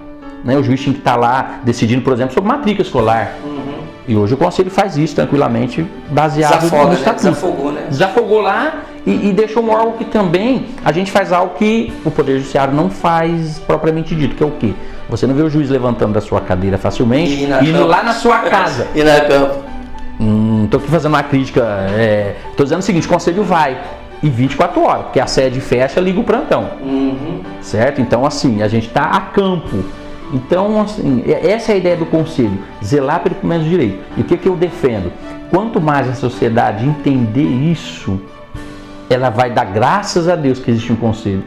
né? O juiz tinha que estar lá decidindo, por exemplo, sobre matrícula escolar. E hoje o Conselho faz isso tranquilamente, baseado no estatuto. Desafogou, né? Desafogou lá e deixou um órgão que também a gente faz algo que o Poder Judiciário não faz propriamente dito, que é o quê? Você não vê o juiz levantando da sua cadeira facilmente, indo lá na sua casa. E na campo. Estou aqui fazendo uma crítica, estou dizendo o seguinte, o Conselho vai e 24 horas, porque a sede fecha, liga o plantão, certo? Então assim, a gente está a campo. Então assim, essa é a ideia do Conselho, zelar pelo cumprimento do direito. E o que eu defendo? Quanto mais a sociedade entender isso, ela vai dar graças a Deus que existe um Conselho.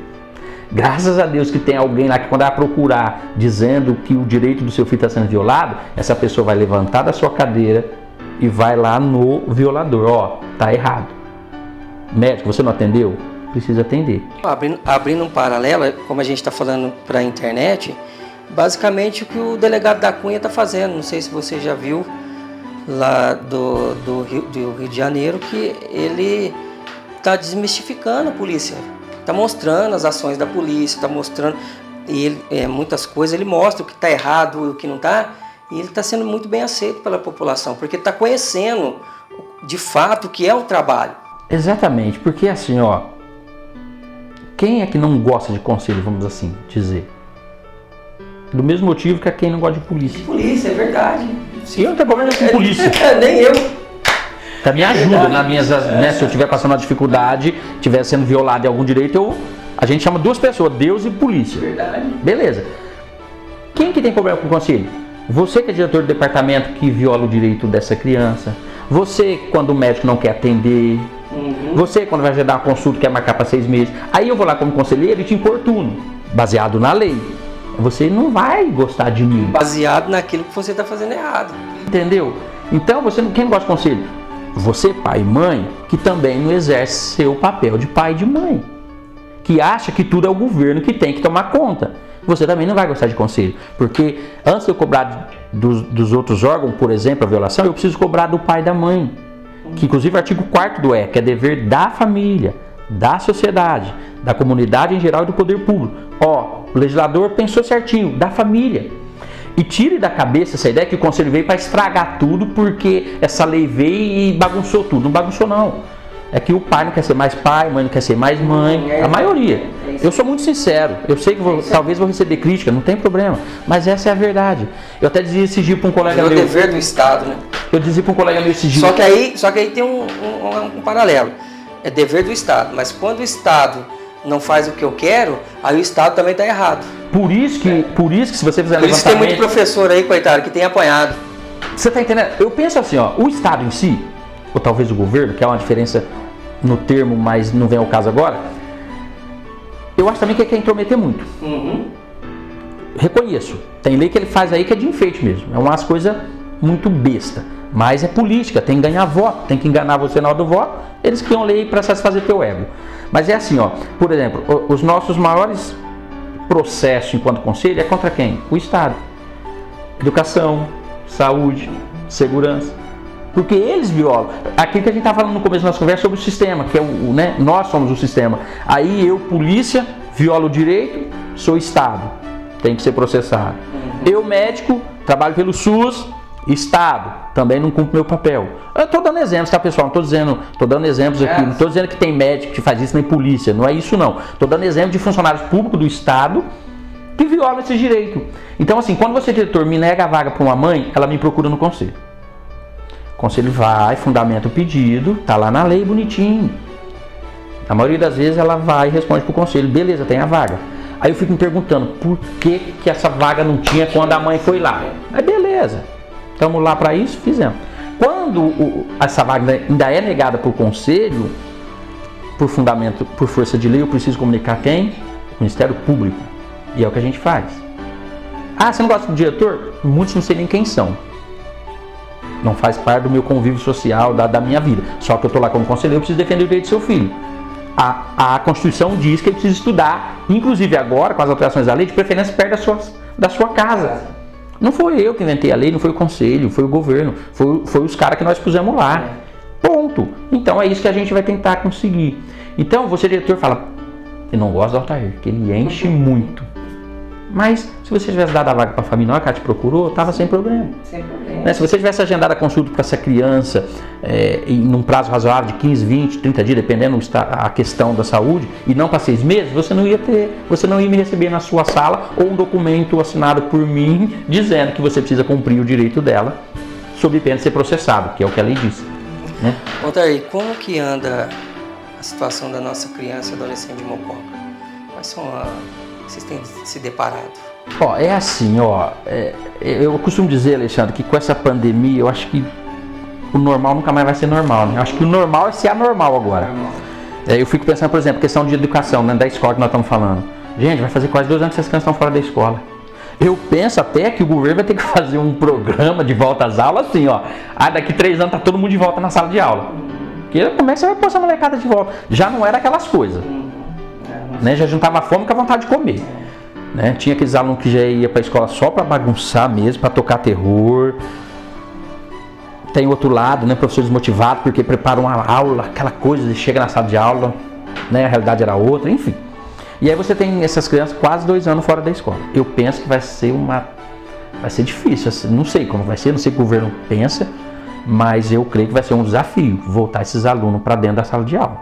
Graças a Deus que tem alguém lá que quando ela procurar dizendo que o direito do seu filho está sendo violado, essa pessoa vai levantar da sua cadeira e vai lá no violador, tá errado. Médico, você não atendeu? precisa atender. Abrindo um paralelo, como a gente está falando para a internet, basicamente o que o delegado da Cunha está fazendo, não sei se você já viu lá do Rio de Janeiro, que ele está desmistificando a polícia, está mostrando as ações da polícia, está mostrando e ele, muitas coisas, ele mostra o que está errado e o que não está, e ele está sendo muito bem aceito pela população, porque está conhecendo de fato o que é o trabalho. Exatamente, porque assim, ó, quem é que não gosta de conselho, vamos assim dizer? Do mesmo motivo que quem não gosta de polícia. Polícia, é verdade. Eu não tenho problema com polícia. Nem eu. Tá, me ajuda nas minhas, né, se eu estiver passando uma dificuldade, estiver sendo violado em algum direito, a gente chama duas pessoas, Deus e polícia. Verdade. Beleza. Quem que tem problema com o conselho? Você que é diretor do departamento que viola o direito dessa criança. Você quando o médico não quer atender. Você quando vai dar uma consulta quer marcar para 6 meses. Aí eu vou lá como conselheiro e te importuno, baseado na lei. Você não vai gostar de mim. Baseado naquilo que você está fazendo errado. Entendeu? Então, quem não gosta de conselho? Você, pai e mãe, que também não exerce seu papel de pai e de mãe. Que acha que tudo é o governo que tem que tomar conta. Você também não vai gostar de conselho. Porque antes de eu cobrar dos outros órgãos, por exemplo, a violação, eu preciso cobrar do pai e da mãe. Que inclusive o artigo 4º que é dever da família, da sociedade, da comunidade em geral e do poder público. Ó, o legislador pensou certinho, da família. E tire da cabeça essa ideia que o conselho veio para estragar tudo porque essa lei veio e bagunçou tudo. Não bagunçou não. É que o pai não quer ser mais pai, a mãe não quer ser mais mãe. A maioria. Eu sou muito sincero. Eu sei que talvez vou receber crítica, não tem problema. Mas essa é a verdade. Eu até dizia esse dia para um colega meu. É o dever do Estado, né? Eu dizia para um colega meu esse dia. Só que aí tem um paralelo. É dever do Estado. Mas quando o Estado não faz o que eu quero, aí o Estado também está errado. Por isso que se você fizer Por isso tem muito professor aí, coitado, que tem apanhado. Você está entendendo? Eu penso assim, ó, o Estado em si, ou talvez o governo, que é uma diferença no termo, mas não vem ao caso agora, eu acho também que quer intrometer muito. Reconheço. Tem lei que ele faz aí que é de enfeite mesmo. É umas coisas muito besta. Mas é política, tem que ganhar voto, tem que enganar você na hora do voto. Eles criam lei para satisfazer teu ego. Mas é assim, ó, por exemplo, os nossos maiores processos enquanto conselho é contra quem? O Estado. Educação, saúde, segurança. Porque eles violam. Aquilo que a gente estava falando no começo da nossa conversa sobre o sistema, que é né, nós somos o sistema. Aí eu, polícia, violo o direito, sou Estado, tem que ser processado. Eu, médico, trabalho pelo SUS, Estado, também não cumpre meu papel. Eu estou dando exemplos, tá, pessoal? Não estou dando exemplos aqui. Não estou dizendo que tem médico que faz isso nem polícia. Não é isso, não. Estou dando exemplo de funcionários públicos do Estado que violam esse direito. Então, assim, quando você, diretor, me nega a vaga para uma mãe, ela me procura no conselho. O conselho vai, fundamenta o pedido, tá lá na lei, bonitinho. A maioria das vezes ela vai e responde pro conselho, beleza, tem a vaga. Aí eu fico me perguntando, por que essa vaga não tinha quando a mãe foi lá? Aí beleza, estamos lá para isso, fizemos. Quando essa vaga ainda é negada por conselho, por fundamento, por força de lei, eu preciso comunicar quem? O Ministério Público. E é o que a gente faz. Ah, você não gosta do diretor? Muitos não sei nem quem são. Não faz parte do meu convívio social, da minha vida. Só que eu estou lá como conselheiro, eu preciso defender o direito do seu filho. A Constituição diz que ele precisa estudar, inclusive agora, com as alterações da lei, de preferência perto da sua casa. Não foi eu que inventei a lei, não foi o conselho, foi o governo, foi os caras que nós pusemos lá. Ponto. Então é isso que a gente vai tentar conseguir. Então você, diretor, fala, eu não gosto do Altair, que ele enche muito. Mas se você tivesse dado a vaga para a família, não, a Cátia procurou, estava sem problema. Sem problema. Né? Se você tivesse agendado a consulta para essa criança em um prazo razoável de 15, 20, 30 dias, dependendo a questão da saúde, e não para 6 meses, você não ia me receber na sua sala ou um documento assinado por mim dizendo que você precisa cumprir o direito dela sob pena de ser processado, que é o que a lei diz. Né? Altair, como que anda a situação da nossa criança e adolescente de Mococa? Quais são vocês têm se deparado? Ó, é assim, ó, eu costumo dizer, Alexandre, que com essa pandemia, eu acho que o normal nunca mais vai ser normal, né? Eu acho que o normal é ser anormal agora. Eu fico pensando, por exemplo, questão de educação, né, da escola que nós estamos falando. Gente, vai fazer quase 2 anos que essas crianças estão fora da escola. Eu penso até que o governo vai ter que fazer um programa de volta às aulas assim, ó. Daqui 3 anos tá todo mundo de volta na sala de aula. Porque como é que você vai pôr essa molecada de volta? Já não era aquelas coisas. né? Já juntava a fome com a vontade de comer. Né? Tinha aqueles alunos que já ia para a escola só para bagunçar mesmo, para tocar terror. Tem outro lado, né? Professor desmotivado porque prepara uma aula, aquela coisa, chega na sala de aula, né? A realidade era outra, enfim. E aí você tem essas crianças quase 2 anos fora da escola. Eu penso que vai ser difícil, assim, não sei como vai ser, não sei o que o governo pensa, mas eu creio que vai ser um desafio voltar esses alunos para dentro da sala de aula.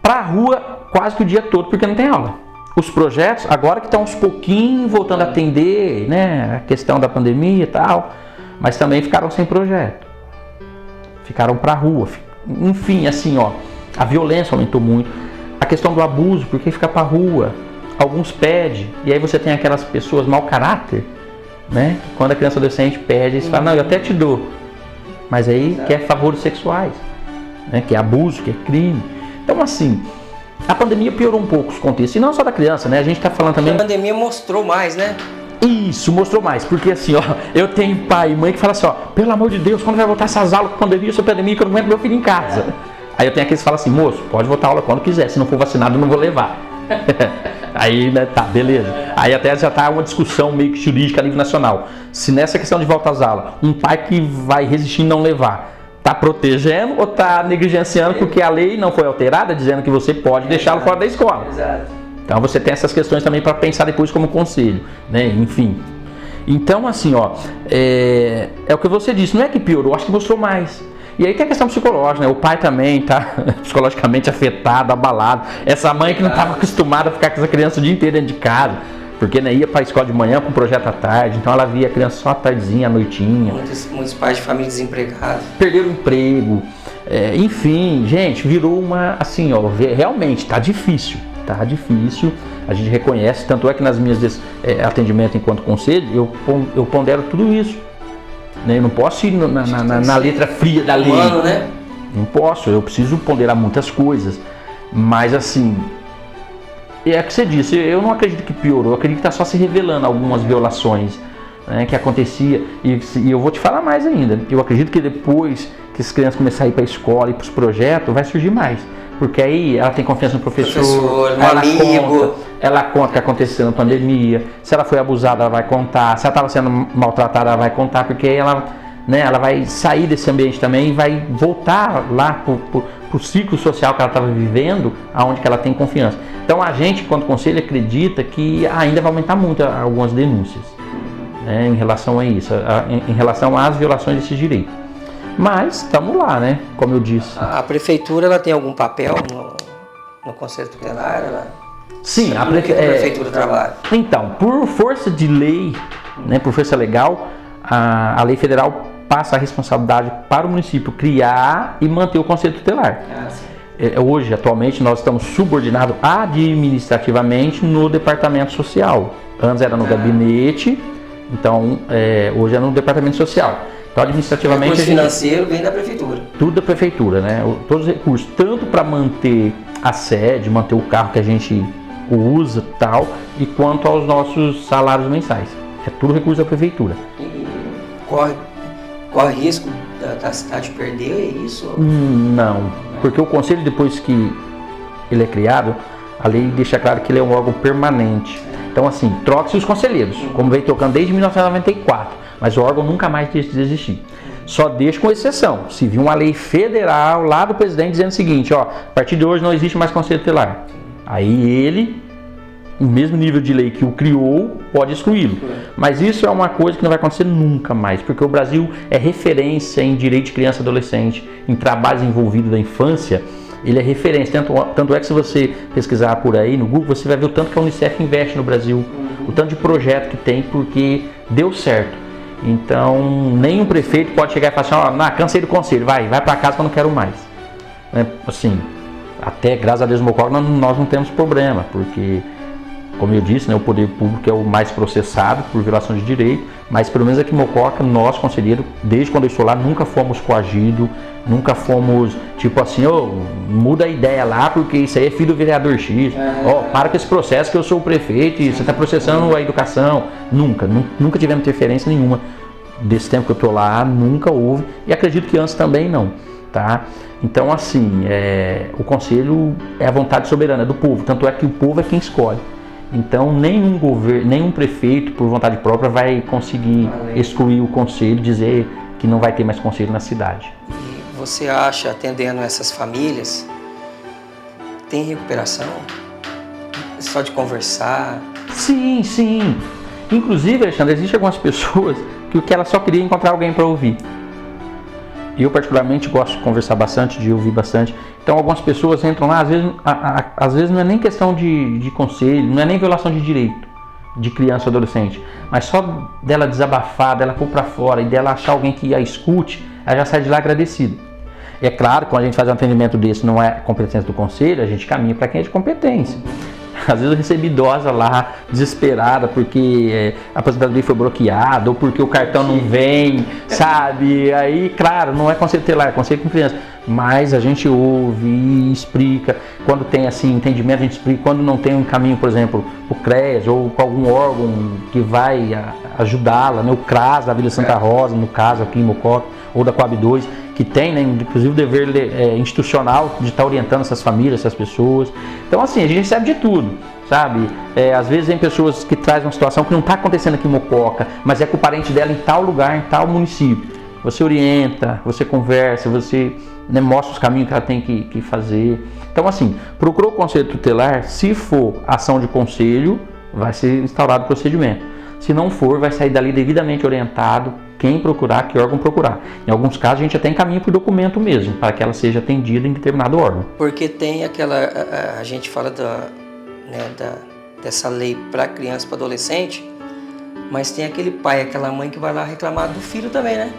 Para a rua quase que o dia todo, porque não tem aula. Os projetos, agora que estão aos pouquinhos voltando a atender, né, a questão da pandemia e tal, mas também ficaram sem projeto. Ficaram para a rua. Enfim, assim, ó, a violência aumentou muito. A questão do abuso, porque fica para a rua. Alguns pedem, e aí você tem aquelas pessoas mau caráter, né? Quando a criança adolescente pede, eles falam, não, eu até te dou. Mas aí quer favores sexuais, né? Que é abuso, que é crime. Então, assim, a pandemia piorou um pouco os contextos, e não só da criança, né? A gente está falando também... A pandemia mostrou mais, né? Isso, mostrou mais, porque assim, ó, eu tenho pai e mãe que falam assim, ó, pelo amor de Deus, quando vai voltar essas aulas com pandemia, essa pandemia, que eu não aguento meu filho em casa. Aí eu tenho aqueles que falam assim, moço, pode voltar a aula quando quiser, se não for vacinado eu não vou levar. Aí, né, tá, beleza. Aí até já tá uma discussão meio que jurídica a nível nacional. Se nessa questão de volta às aulas, um pai que vai resistir em não levar, tá protegendo ou tá negligenciando porque a lei não foi alterada, dizendo que você pode deixá-lo fora da escola. Exato. Então você tem essas questões também para pensar depois como conselho, né? Enfim. Então, assim, ó, é o que você disse, não é que piorou, acho que mostrou mais. E aí tem a questão psicológica, né? O pai também tá psicologicamente afetado, abalado. Essa mãe que não estava acostumada a ficar com essa criança o dia inteiro dentro de casa, porque, né, ia para a escola de manhã com o projeto à tarde, então ela via a criança só à tardezinha, à noitinha. Muitos pais de família desempregados. Perderam o emprego. Enfim, gente, virou uma, assim, ó, realmente tá difícil. Tá difícil, a gente reconhece, tanto é que nas minhas atendimentos enquanto conselho, eu pondero tudo isso. Né? Eu não posso ir na letra fria da lei. Humano, né? Não posso, eu preciso ponderar muitas coisas. Mas assim, é o que você disse, eu não acredito que piorou, eu acredito que está só se revelando algumas violações, né, que acontecia. E eu vou te falar mais ainda, eu acredito que depois que as crianças começarem a ir para a escola e para os projetos, vai surgir mais. Porque aí ela tem confiança no professor, ela conta o que aconteceu na pandemia, se ela foi abusada ela vai contar, se ela estava sendo maltratada ela vai contar, porque aí ela, né, ela vai sair desse ambiente também e vai voltar lá para o ciclo social que ela estava vivendo, aonde que ela tem confiança. Então a gente, enquanto conselho, acredita que ainda vai aumentar muito algumas denúncias, né, em relação a isso, em relação às violações desses direitos. Mas estamos lá, né? Como eu disse. A prefeitura, ela tem algum papel no Conselho Tutelar? Sim, a prefeitura trabalha. Então, por força de lei, né, por força legal, a lei federal passa a responsabilidade para o município criar e manter o Conselho Tutelar. Hoje, atualmente, nós estamos subordinados administrativamente no Departamento Social. Antes era no gabinete, então hoje é no Departamento Social. Então, administrativamente, o recurso financeiro vem da prefeitura. Tudo da prefeitura, né? Todos os recursos, tanto para manter a sede, manter o carro que a gente usa e tal, e quanto aos nossos salários mensais. É tudo recurso da prefeitura. E corre risco da cidade perder, é isso? Não, porque o conselho, depois que ele é criado, a lei deixa claro que ele é um órgão permanente. Então, assim, troca-se os conselheiros, como vem tocando desde 1994. Mas o órgão nunca mais deixa de existir. Só deixa com exceção. Se vir uma lei federal lá do presidente dizendo o seguinte, ó, a partir de hoje não existe mais Conselho Tutelar. Aí ele, o mesmo nível de lei que o criou, pode excluí-lo. Mas isso é uma coisa que não vai acontecer nunca mais, porque o Brasil é referência em direito de criança e adolescente, em trabalhos envolvidos da infância, ele é referência. Tanto é que se você pesquisar por aí no Google, você vai ver o tanto que a Unicef investe no Brasil, o tanto de projeto que tem, porque deu certo. Então, nenhum prefeito pode chegar e falar assim, ó, cansei do conselho, vai para casa que eu não quero mais. Assim, até graças a Deus nós não temos problema, porque, como eu disse, né, o poder público é o mais processado por violação de direito, mas pelo menos aqui em Mococa, nós, conselheiros, desde quando eu estou lá, nunca fomos coagidos, nunca fomos, tipo assim, muda a ideia lá, porque isso aí é filho do vereador X, para com esse processo que eu sou o prefeito e você está processando a educação. Nunca tivemos interferência nenhuma. Desse tempo que eu estou lá, nunca houve, e acredito que antes também não. tá? Então, assim, o conselho é a vontade soberana do povo, tanto é que o povo é quem escolhe. Então, nenhum prefeito, por vontade própria, vai conseguir excluir o conselho, dizer que não vai ter mais conselho na cidade. E você acha, atendendo essas famílias, tem recuperação? Só de conversar? Sim, sim. Inclusive, Alexandre, existem algumas pessoas que o que ela só queria encontrar alguém para ouvir. Eu, particularmente, gosto de conversar bastante, de ouvir bastante. Então, algumas pessoas entram lá, às vezes não é nem questão de conselho, não é nem violação de direito de criança ou adolescente, mas só dela desabafar, dela pôr para fora e dela achar alguém que a escute, ela já sai de lá agradecida. É claro, quando a gente faz um atendimento desse, não é competência do conselho, a gente caminha para quem é de competência. Às vezes eu recebi idosa lá, desesperada, porque a aposentadoria foi bloqueada, ou porque o cartão não vem, sabe? Aí, claro, não é conselho tutelar, é conselho com criança. Mas a gente ouve e explica. Quando tem, assim, entendimento, a gente explica. Quando não tem um caminho, por exemplo, o CREAS, ou com algum órgão que vai ajudá-la, né? O CRAS da Vila Santa Rosa, no caso aqui em Mococa, ou da Coab 2, que tem, né, inclusive o dever institucional de estar orientando essas famílias, essas pessoas. Então, assim, a gente recebe de tudo, sabe? Às vezes tem pessoas que trazem uma situação que não está acontecendo aqui em Mococa, mas é com o parente dela em tal lugar, em tal município. Você orienta, você conversa, você, né, mostra os caminhos que ela tem que fazer. Então, assim, procurou o conselho tutelar, se for ação de conselho, vai ser instaurado o procedimento. Se não for, vai sair dali devidamente orientado quem procurar, que órgão procurar. Em alguns casos, a gente até encaminha por documento mesmo, para que ela seja atendida em determinado órgão. Porque tem aquela... A gente fala dessa lei para criança e para adolescente, mas tem aquele pai, aquela mãe que vai lá reclamar do filho também, né?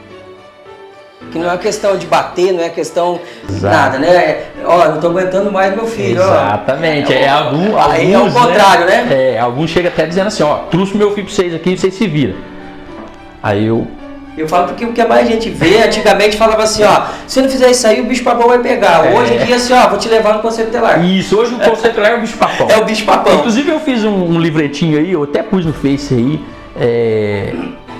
Que não é questão de bater, não é questão de nada, né? Ó, não tô aguentando mais meu filho. Exatamente. Aí Alguns, é o contrário, né? Alguns chegam até dizendo assim, ó, trouxe meu filho pra vocês aqui, vocês se viram. Aí eu falo porque o que mais a gente vê, antigamente falava assim, ó, se não fizer isso aí, o bicho papão vai pegar. Hoje em dia, assim, ó, vou te levar no conselho tutelar. Isso, hoje o conselho tutelar é o bicho papão. É o bicho papão. Inclusive eu fiz um livretinho aí, eu até pus no Face aí,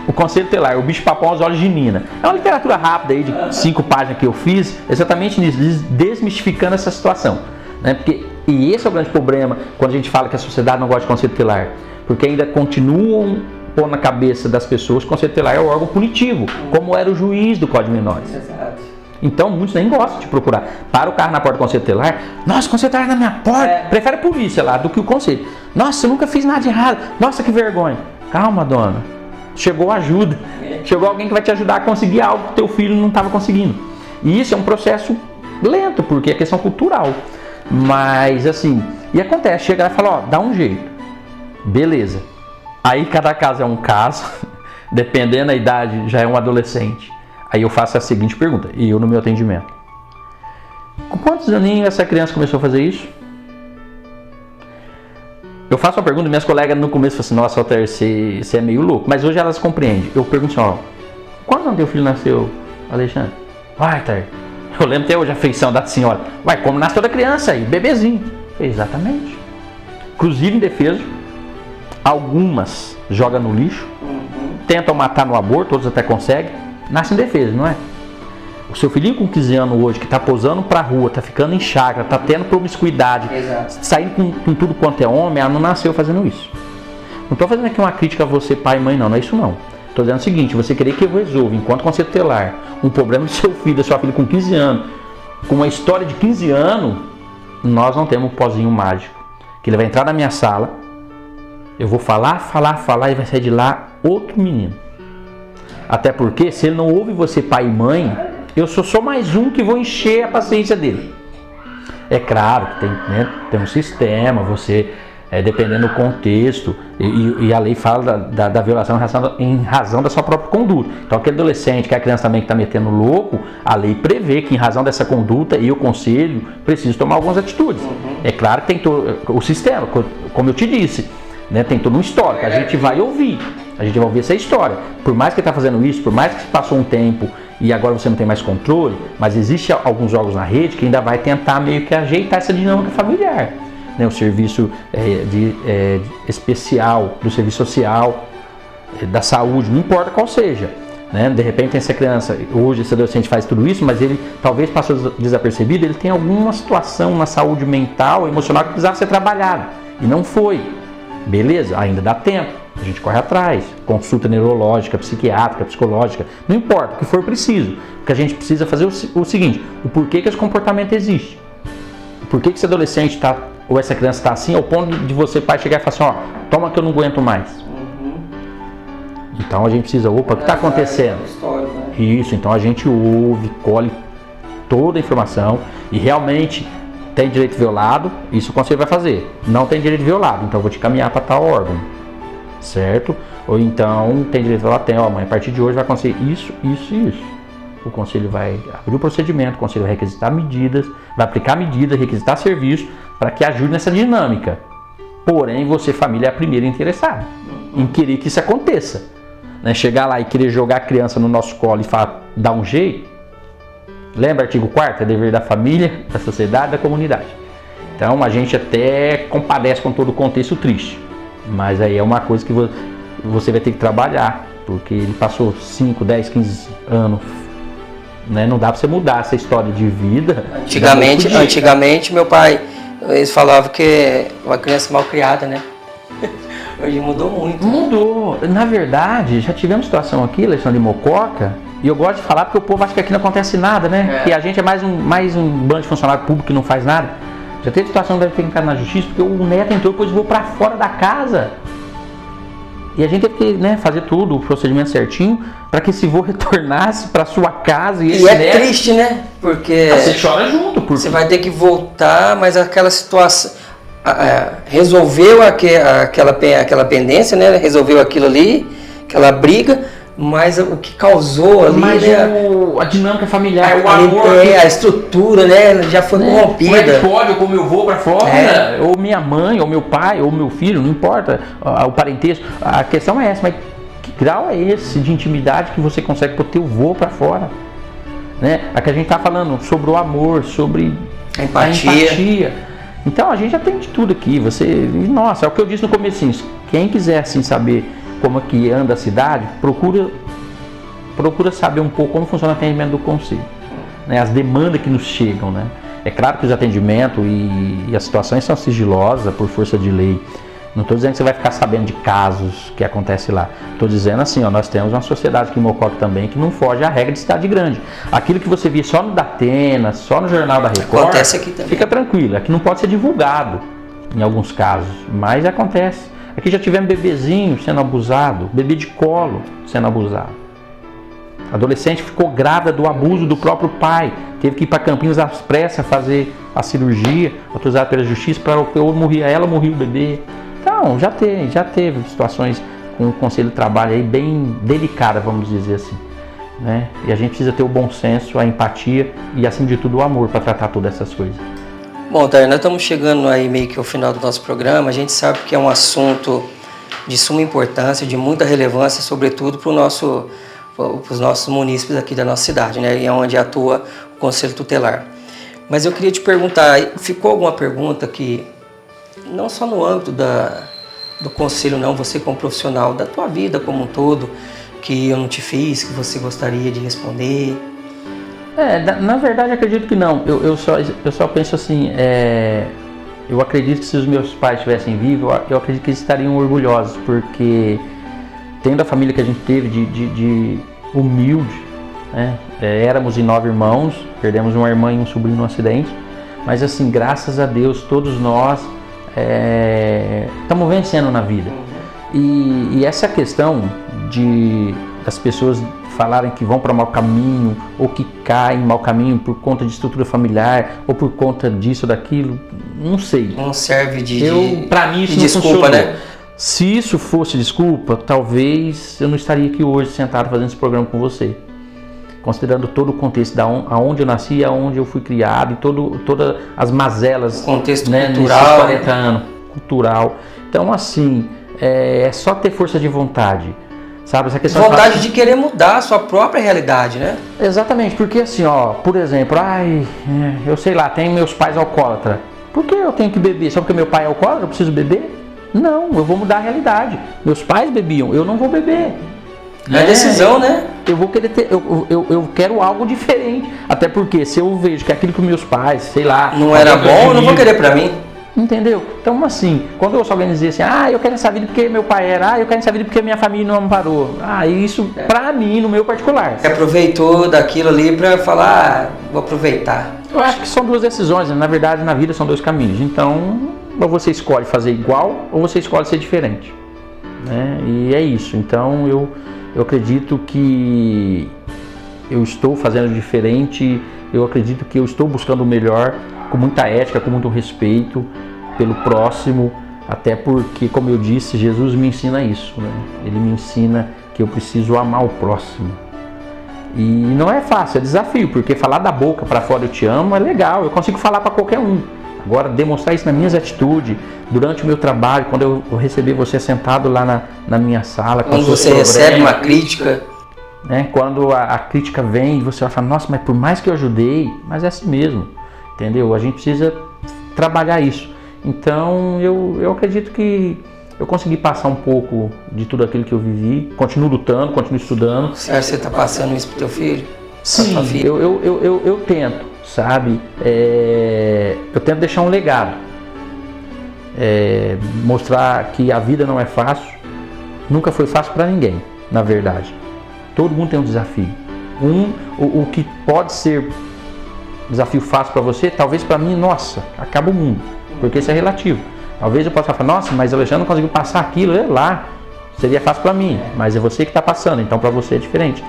o conselho tutelar, o bicho papão aos olhos de Nina. É uma literatura rápida aí, de 5 páginas que eu fiz, exatamente nisso, desmistificando essa situação. Né? E esse é o grande problema quando a gente fala que a sociedade não gosta de conselho tutelar, porque ainda continuam pôr na cabeça das pessoas que o conselho tutelar é o órgão punitivo, como era o juiz do Código de Menores. Exato. Então muitos nem gostam de procurar. Para o carro na porta do conselho tutelar, nossa, o conselho tutelar na minha porta, prefere a polícia lá do que o conselho. Nossa, eu nunca fiz nada de errado, nossa, que vergonha. Calma, dona, chegou ajuda, chegou alguém que vai te ajudar a conseguir algo que teu filho não estava conseguindo. E isso é um processo lento, porque é questão cultural. Mas assim, e acontece, chega lá e fala, ó, dá um jeito, beleza. Aí cada caso é um caso, dependendo da idade, já é um adolescente. Aí eu faço a seguinte pergunta, e eu no meu atendimento. Com quantos aninhos essa criança começou a fazer isso? Eu faço uma pergunta, minhas colegas no começo falam assim, nossa, Walter, você é meio louco. Mas hoje elas compreendem. Eu pergunto assim, ó, quando teu filho nasceu, Alexandre? Walter, eu lembro até hoje a feição da senhora. Vai, como nasce toda criança aí, bebezinho. Exatamente. Inclusive, em defesa, algumas jogam no lixo, tentam matar no aborto, outros até conseguem, nasce em defesa, não é? O seu filhinho com 15 anos hoje, que está posando pra rua, está ficando em chácara, está tendo promiscuidade, saindo com tudo quanto é homem, ela não nasceu fazendo isso. Não estou fazendo aqui uma crítica a você, pai e mãe, não é isso não. Estou dizendo o seguinte, você querer que eu resolva, enquanto conselho tutelar, um problema do seu filho, da sua filha com 15 anos, com uma história de 15 anos, nós não temos um pozinho mágico, que ele vai entrar na minha sala, eu vou falar e vai sair de lá outro menino. Até porque, se ele não ouve você, pai e mãe, eu sou só mais um que vou encher a paciência dele. É claro que tem um sistema, você, dependendo do contexto, e a lei fala da violação em razão da sua própria conduta. Então, aquele adolescente, que é a criança também que está metendo louco, a lei prevê que em razão dessa conduta, e o conselho precisa tomar algumas atitudes. É claro que tem o sistema, como eu te disse, né, tem todo um histórico, a gente vai ouvir essa história. Por mais que ele está fazendo isso, por mais que passou um tempo e agora você não tem mais controle, mas existe alguns órgãos na rede que ainda vai tentar meio que ajeitar essa dinâmica familiar. Né, o serviço especial, do serviço social, da saúde, não importa qual seja. Né? De repente essa criança, hoje esse adolescente faz tudo isso, mas ele talvez passou desapercebido, ele tem alguma situação na saúde mental, emocional que precisava ser trabalhada e não foi. Beleza, ainda dá tempo, a gente corre atrás, consulta neurológica, psiquiátrica, psicológica, não importa, o que for preciso. O que a gente precisa fazer é o seguinte, o porquê que esse comportamento existe. Por que esse adolescente está, ou essa criança está assim, ao ponto de você, pai, chegar e falar assim, ó, toma que eu não aguento mais. Então a gente precisa, opa, o que está acontecendo? Isso, então a gente ouve, colhe toda a informação e realmente tem direito violado, isso o conselho vai fazer. Não tem direito violado, então eu vou te caminhar para tal órgão, certo? Ou então tem direito violado, tem, ó mãe, a partir de hoje vai acontecer isso, isso e isso. O conselho vai abrir o procedimento, o conselho vai requisitar medidas, vai aplicar medidas, requisitar serviço para que ajude nessa dinâmica. Porém, você, família, é a primeira interessada em querer que isso aconteça. Né? Chegar lá e querer jogar a criança no nosso colo e falar, dá um jeito. Lembra artigo 4º? É dever da família, da sociedade, da comunidade. Então, a gente até compadece com todo o contexto triste. Mas aí é uma coisa que você vai ter que trabalhar, porque ele passou 5, 10, 15 anos. Né? Não dá para você mudar essa história de vida. Antigamente meu pai, eles falavam que é uma criança mal criada, né? Hoje mudou muito. Mudou. Na verdade, já tivemos situação aqui, Alexandre de Mococa, e eu gosto de falar porque o povo acha que aqui não acontece nada, né? Que a gente é mais um bando de funcionário público que não faz nada. Já teve situação que deve ter entrado na justiça porque o neto entrou e depois voou para fora da casa. E a gente teve que, né, fazer tudo, o procedimento certinho, para que esse vô retornasse para sua casa. E é neto, triste, né? Porque você chora junto. Porque você vai ter que voltar, mas aquela situação... resolveu aquela pendência, né? Resolveu aquilo ali, aquela briga, mas o que causou ali, mas né? A dinâmica familiar, o amor, a estrutura, né? Já foi corrompida. Como é que pode, ou como eu vou para fora, ou minha mãe, ou meu pai, ou meu filho, não importa o parentesco. A questão é essa, mas que grau é esse de intimidade que você consegue pôr teu vô para fora? Né? Aqui a gente tá falando sobre o amor, sobre a empatia. Então a gente já tem de tudo aqui. Nossa, é o que eu disse no comecinho. Quem quiser assim saber como é que anda a cidade, procura saber um pouco como funciona o atendimento do conselho, né? As demandas que nos chegam, né? É claro que os atendimentos e as situações são sigilosas por força de lei. Não estou dizendo que você vai ficar sabendo de casos que acontecem lá. Estou dizendo assim, ó, nós temos uma sociedade aqui em Mococa também que não foge à regra de cidade grande. Aquilo que você via só no Datena, só no Jornal da Record, acontece aqui também. Fica tranquilo. Aqui não pode ser divulgado em alguns casos, mas acontece. Aqui já tivemos bebezinho sendo abusado, bebê de colo sendo abusado. Adolescente ficou grávida do abuso do próprio pai, teve que ir para Campinas às pressas fazer a cirurgia, autorizada pela justiça, para ou morria ela ou morria o bebê. Então, já teve situações com o Conselho de Trabalho aí bem delicadas, vamos dizer assim. Né? E a gente precisa ter o bom senso, a empatia e, acima de tudo, o amor para tratar todas essas coisas. Bom, Tair, nós estamos chegando aí meio que ao final do nosso programa. A gente sabe que é um assunto de suma importância, de muita relevância, sobretudo para os nossos munícipes aqui da nossa cidade, né? E é onde atua o Conselho Tutelar. Mas eu queria te perguntar, ficou alguma pergunta que, não só no âmbito do Conselho, não, você como profissional, da tua vida como um todo, que eu não te fiz, que você gostaria de responder? Na verdade, acredito que não. Eu só penso assim, eu acredito que se os meus pais estivessem vivos, eu acredito que eles estariam orgulhosos, porque tendo a família que a gente teve de humilde, né? Éramos em 9 irmãos, perdemos uma irmã e um sobrinho no acidente, mas assim, graças a Deus, todos nós estamos vencendo na vida. E essa questão das pessoas falarem que vão para mau caminho ou que caem em mau caminho por conta de estrutura familiar ou por conta disso ou daquilo, não sei. Não serve para mim isso de não desculpa, funcionou. né? Se isso fosse desculpa, talvez eu não estaria aqui hoje sentado fazendo esse programa com você. Considerando todo o contexto aonde eu nasci, aonde eu fui criado e todas as mazelas, contexto, né, cultural, nesses 40 anos, cultural. Então assim, é só ter força de vontade. Sabe, essa questão vontade de querer mudar a sua própria realidade, né? Exatamente, porque assim, ó, por exemplo, eu sei lá, tenho meus pais alcoólatras. Por que eu tenho que beber? Só porque meu pai é alcoólatra, eu preciso beber? Não, eu vou mudar a realidade. Meus pais bebiam, eu não vou beber. É decisão, né? Eu vou querer ter, eu quero algo diferente. Até porque se eu vejo que aquilo que meus pais, sei lá... Não era bom, eu não vou querer pra mim. Entendeu? Então, assim, quando eu ouço alguém dizer assim, eu quero essa vida porque meu pai era, eu quero essa vida porque minha família não me parou. Isso, pra mim, no meu particular. Você aproveitou daquilo ali pra falar, vou aproveitar. Eu acho que são duas decisões, né? Na verdade, na vida são dois caminhos. Então, ou você escolhe fazer igual, ou você escolhe ser diferente. Né? E é isso. Então, eu acredito que eu estou fazendo diferente, eu acredito que eu estou buscando o melhor, com muita ética, com muito respeito pelo próximo, até porque, como eu disse, Jesus me ensina isso, né? Ele me ensina que eu preciso amar o próximo. E não é fácil, é desafio, porque falar da boca para fora eu te amo é legal, eu consigo falar para qualquer um. Agora, demonstrar isso nas minhas atitudes, durante o meu trabalho, quando eu receber você sentado lá na minha sala. Quando você recebe uma crítica. Né? Quando a crítica vem, você vai falar, nossa, mas por mais que eu ajudei, mas é assim mesmo. Entendeu? A gente precisa trabalhar isso. Então, eu acredito que eu consegui passar um pouco de tudo aquilo que eu vivi. Continuo lutando, continuo estudando. Você acha que você está passando isso pro teu filho? Sim, eu tento, sabe? Eu tento deixar um legado. Mostrar que a vida não é fácil. Nunca foi fácil para ninguém, na verdade. Todo mundo tem um desafio. O que pode ser desafio fácil para você, talvez para mim, nossa, acaba o mundo, porque isso é relativo. Talvez eu possa falar, nossa, mas o Alexandre não conseguiu passar aquilo, lá, seria fácil para mim, mas é você que está passando, então para você é diferente.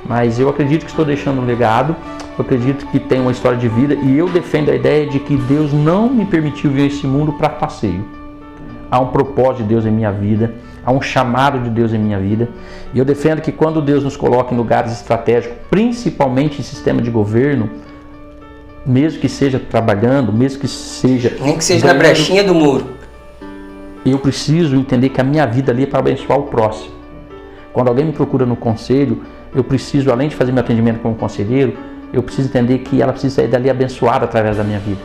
Mas eu acredito que estou deixando um legado, eu acredito que tem uma história de vida e eu defendo a ideia de que Deus não me permitiu vir esse mundo para passeio. Há um propósito de Deus em minha vida, há um chamado de Deus em minha vida. E eu defendo que quando Deus nos coloca em lugares estratégicos, principalmente em sistema de governo, mesmo que seja trabalhando, mesmo que seja... Nem que seja na brechinha do muro. Eu preciso entender que a minha vida ali é para abençoar o próximo. Quando alguém me procura no conselho, eu preciso, além de fazer meu atendimento como conselheiro, eu preciso entender que ela precisa sair dali abençoada através da minha vida.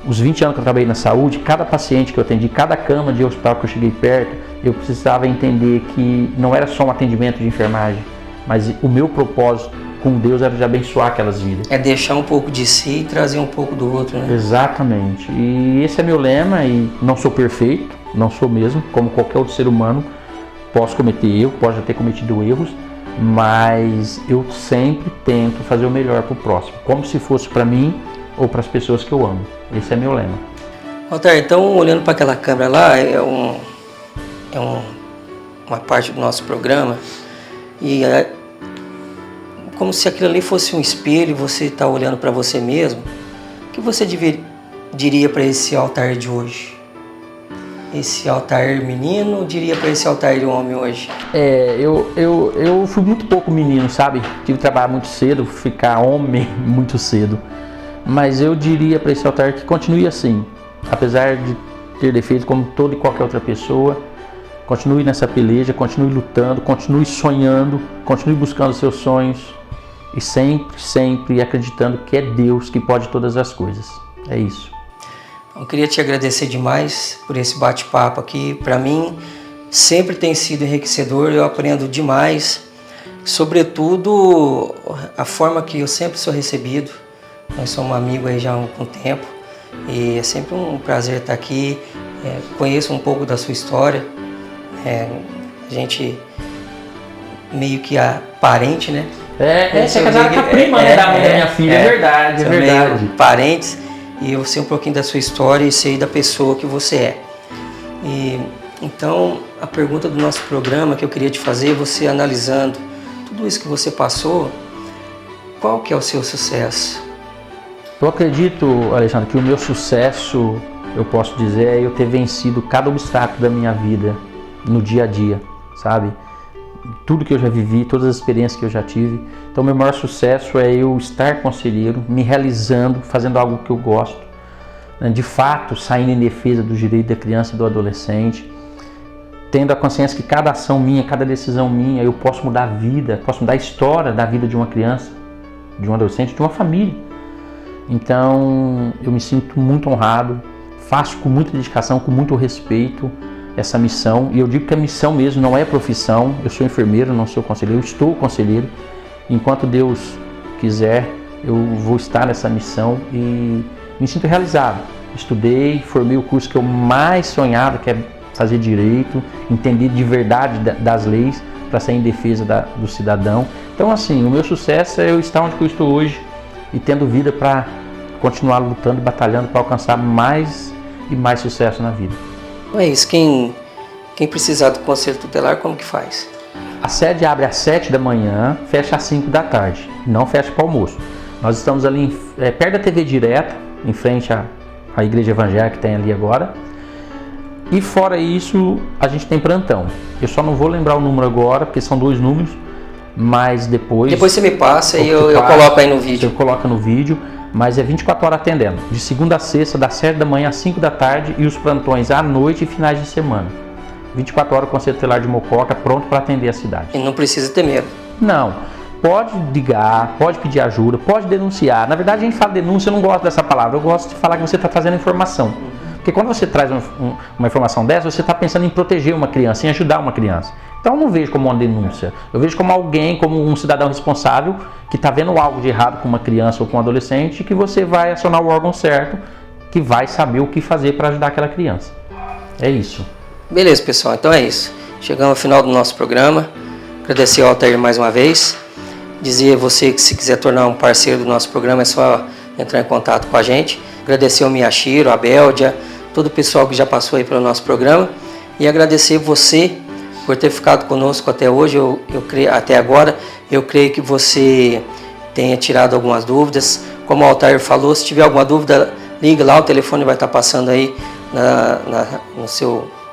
Os 20 anos que eu trabalhei na saúde, cada paciente que eu atendi, cada cama de hospital que eu cheguei perto, eu precisava entender que não era só um atendimento de enfermagem, mas o meu propósito com Deus era de abençoar aquelas vidas. É deixar um pouco de si e trazer um pouco do outro, né? Exatamente. E esse é meu lema, e não sou perfeito, não sou mesmo, como qualquer outro ser humano, posso cometer erros, posso já ter cometido erros, mas eu sempre tento fazer o melhor para o próximo, como se fosse para mim ou para as pessoas que eu amo. Esse é meu lema. Walter, então, olhando para aquela câmera lá, uma parte do nosso programa, e é como se aquilo ali fosse um espelho e você está olhando para você mesmo. O que você diria para esse altar de hoje? Esse altar menino, diria para esse altar de homem hoje? Eu fui muito pouco menino, sabe? Tive que trabalhar muito cedo, ficar homem muito cedo. Mas eu diria para esse altar que continue assim, apesar de ter defeitos como toda e qualquer outra pessoa. Continue nessa peleja, continue lutando, continue sonhando, continue buscando seus sonhos e sempre, sempre acreditando que é Deus que pode todas as coisas. É isso. Eu queria te agradecer demais por esse bate-papo aqui. Para mim, sempre tem sido enriquecedor, eu aprendo demais, sobretudo a forma que eu sempre sou recebido. Nós somos amigos aí já há um tempo e é sempre um prazer estar aqui. Conheço um pouco da sua história. A gente meio que é parente, né? Você é casado com a prima da mãe da minha filha, é verdade, é verdade. Parentes, e eu sei um pouquinho da sua história e sei da pessoa que você é. E então, a pergunta do nosso programa que eu queria te fazer, você analisando tudo isso que você passou, qual que é o seu sucesso? Eu acredito, Alexandre, que o meu sucesso, eu posso dizer, é eu ter vencido cada obstáculo da minha vida no dia a dia, sabe? Tudo que eu já vivi, todas as experiências que eu já tive. Então, meu maior sucesso é eu estar conselheiro, me realizando, fazendo algo que eu gosto, né? De fato, saindo em defesa do direito da criança e do adolescente, tendo a consciência que cada ação minha, cada decisão minha, eu posso mudar a vida, posso mudar a história da vida de uma criança, de um adolescente, de uma família. Então, eu me sinto muito honrado, faço com muita dedicação, com muito respeito, essa missão, e eu digo que a missão mesmo não é profissão. Eu sou enfermeiro, não sou conselheiro, eu estou conselheiro. Enquanto Deus quiser, eu vou estar nessa missão e me sinto realizado. Estudei, formei o curso que eu mais sonhava, que é fazer direito, entender de verdade das leis para sair em defesa do cidadão. Então, assim, o meu sucesso é eu estar onde eu estou hoje e tendo vida para continuar lutando, batalhando para alcançar mais e mais sucesso na vida. É isso. Quem precisar do Conselho Tutelar, como que faz? A sede abre às 7 da manhã, fecha às 5 da tarde, não fecha para almoço. Nós estamos ali perto da TV Direta, em frente à igreja evangélica que tem ali agora. E fora isso, a gente tem plantão. Eu só não vou lembrar o número agora, porque são 2 números, mas depois... Depois você me passa e eu coloco aí no vídeo. Você coloca no vídeo, mas é 24 horas atendendo. De segunda a sexta, das 7 da manhã às 5 da tarde, e os plantões à noite e finais de semana. 24 horas o Conselho Tutelar de Mococa pronto para atender a cidade. E não precisa ter medo. Não. Pode ligar, pode pedir ajuda, pode denunciar. Na verdade, a gente fala denúncia, eu não gosto dessa palavra. Eu gosto de falar que você está trazendo informação. Porque quando você traz uma informação dessa, você está pensando em proteger uma criança, em ajudar uma criança. Então eu não vejo como uma denúncia. Eu vejo como alguém, como um cidadão responsável que está vendo algo de errado com uma criança ou com um adolescente, que você vai acionar o órgão certo, que vai saber o que fazer para ajudar aquela criança. É isso. Beleza, pessoal. Então é isso. Chegamos ao final do nosso programa. Agradecer ao Altair mais uma vez. Dizer a você que se quiser tornar um parceiro do nosso programa é só entrar em contato com a gente. Agradecer ao Miyashiro, a Béldia, todo o pessoal que já passou aí pelo nosso programa. E agradecer você por ter ficado conosco até hoje, até agora. Eu creio que você tenha tirado algumas dúvidas. Como o Altair falou, se tiver alguma dúvida, liga lá, o telefone vai estar passando aí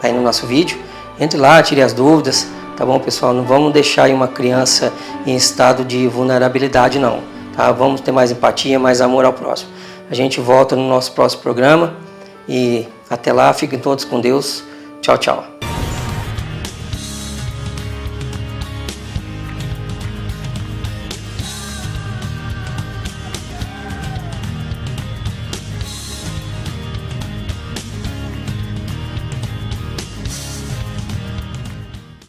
no nosso vídeo. Entre lá, tire as dúvidas. Tá bom, pessoal? Não vamos deixar aí uma criança em estado de vulnerabilidade, não. Tá? Vamos ter mais empatia, mais amor ao próximo. A gente volta no nosso próximo programa e até lá, fiquem todos com Deus. Tchau, tchau.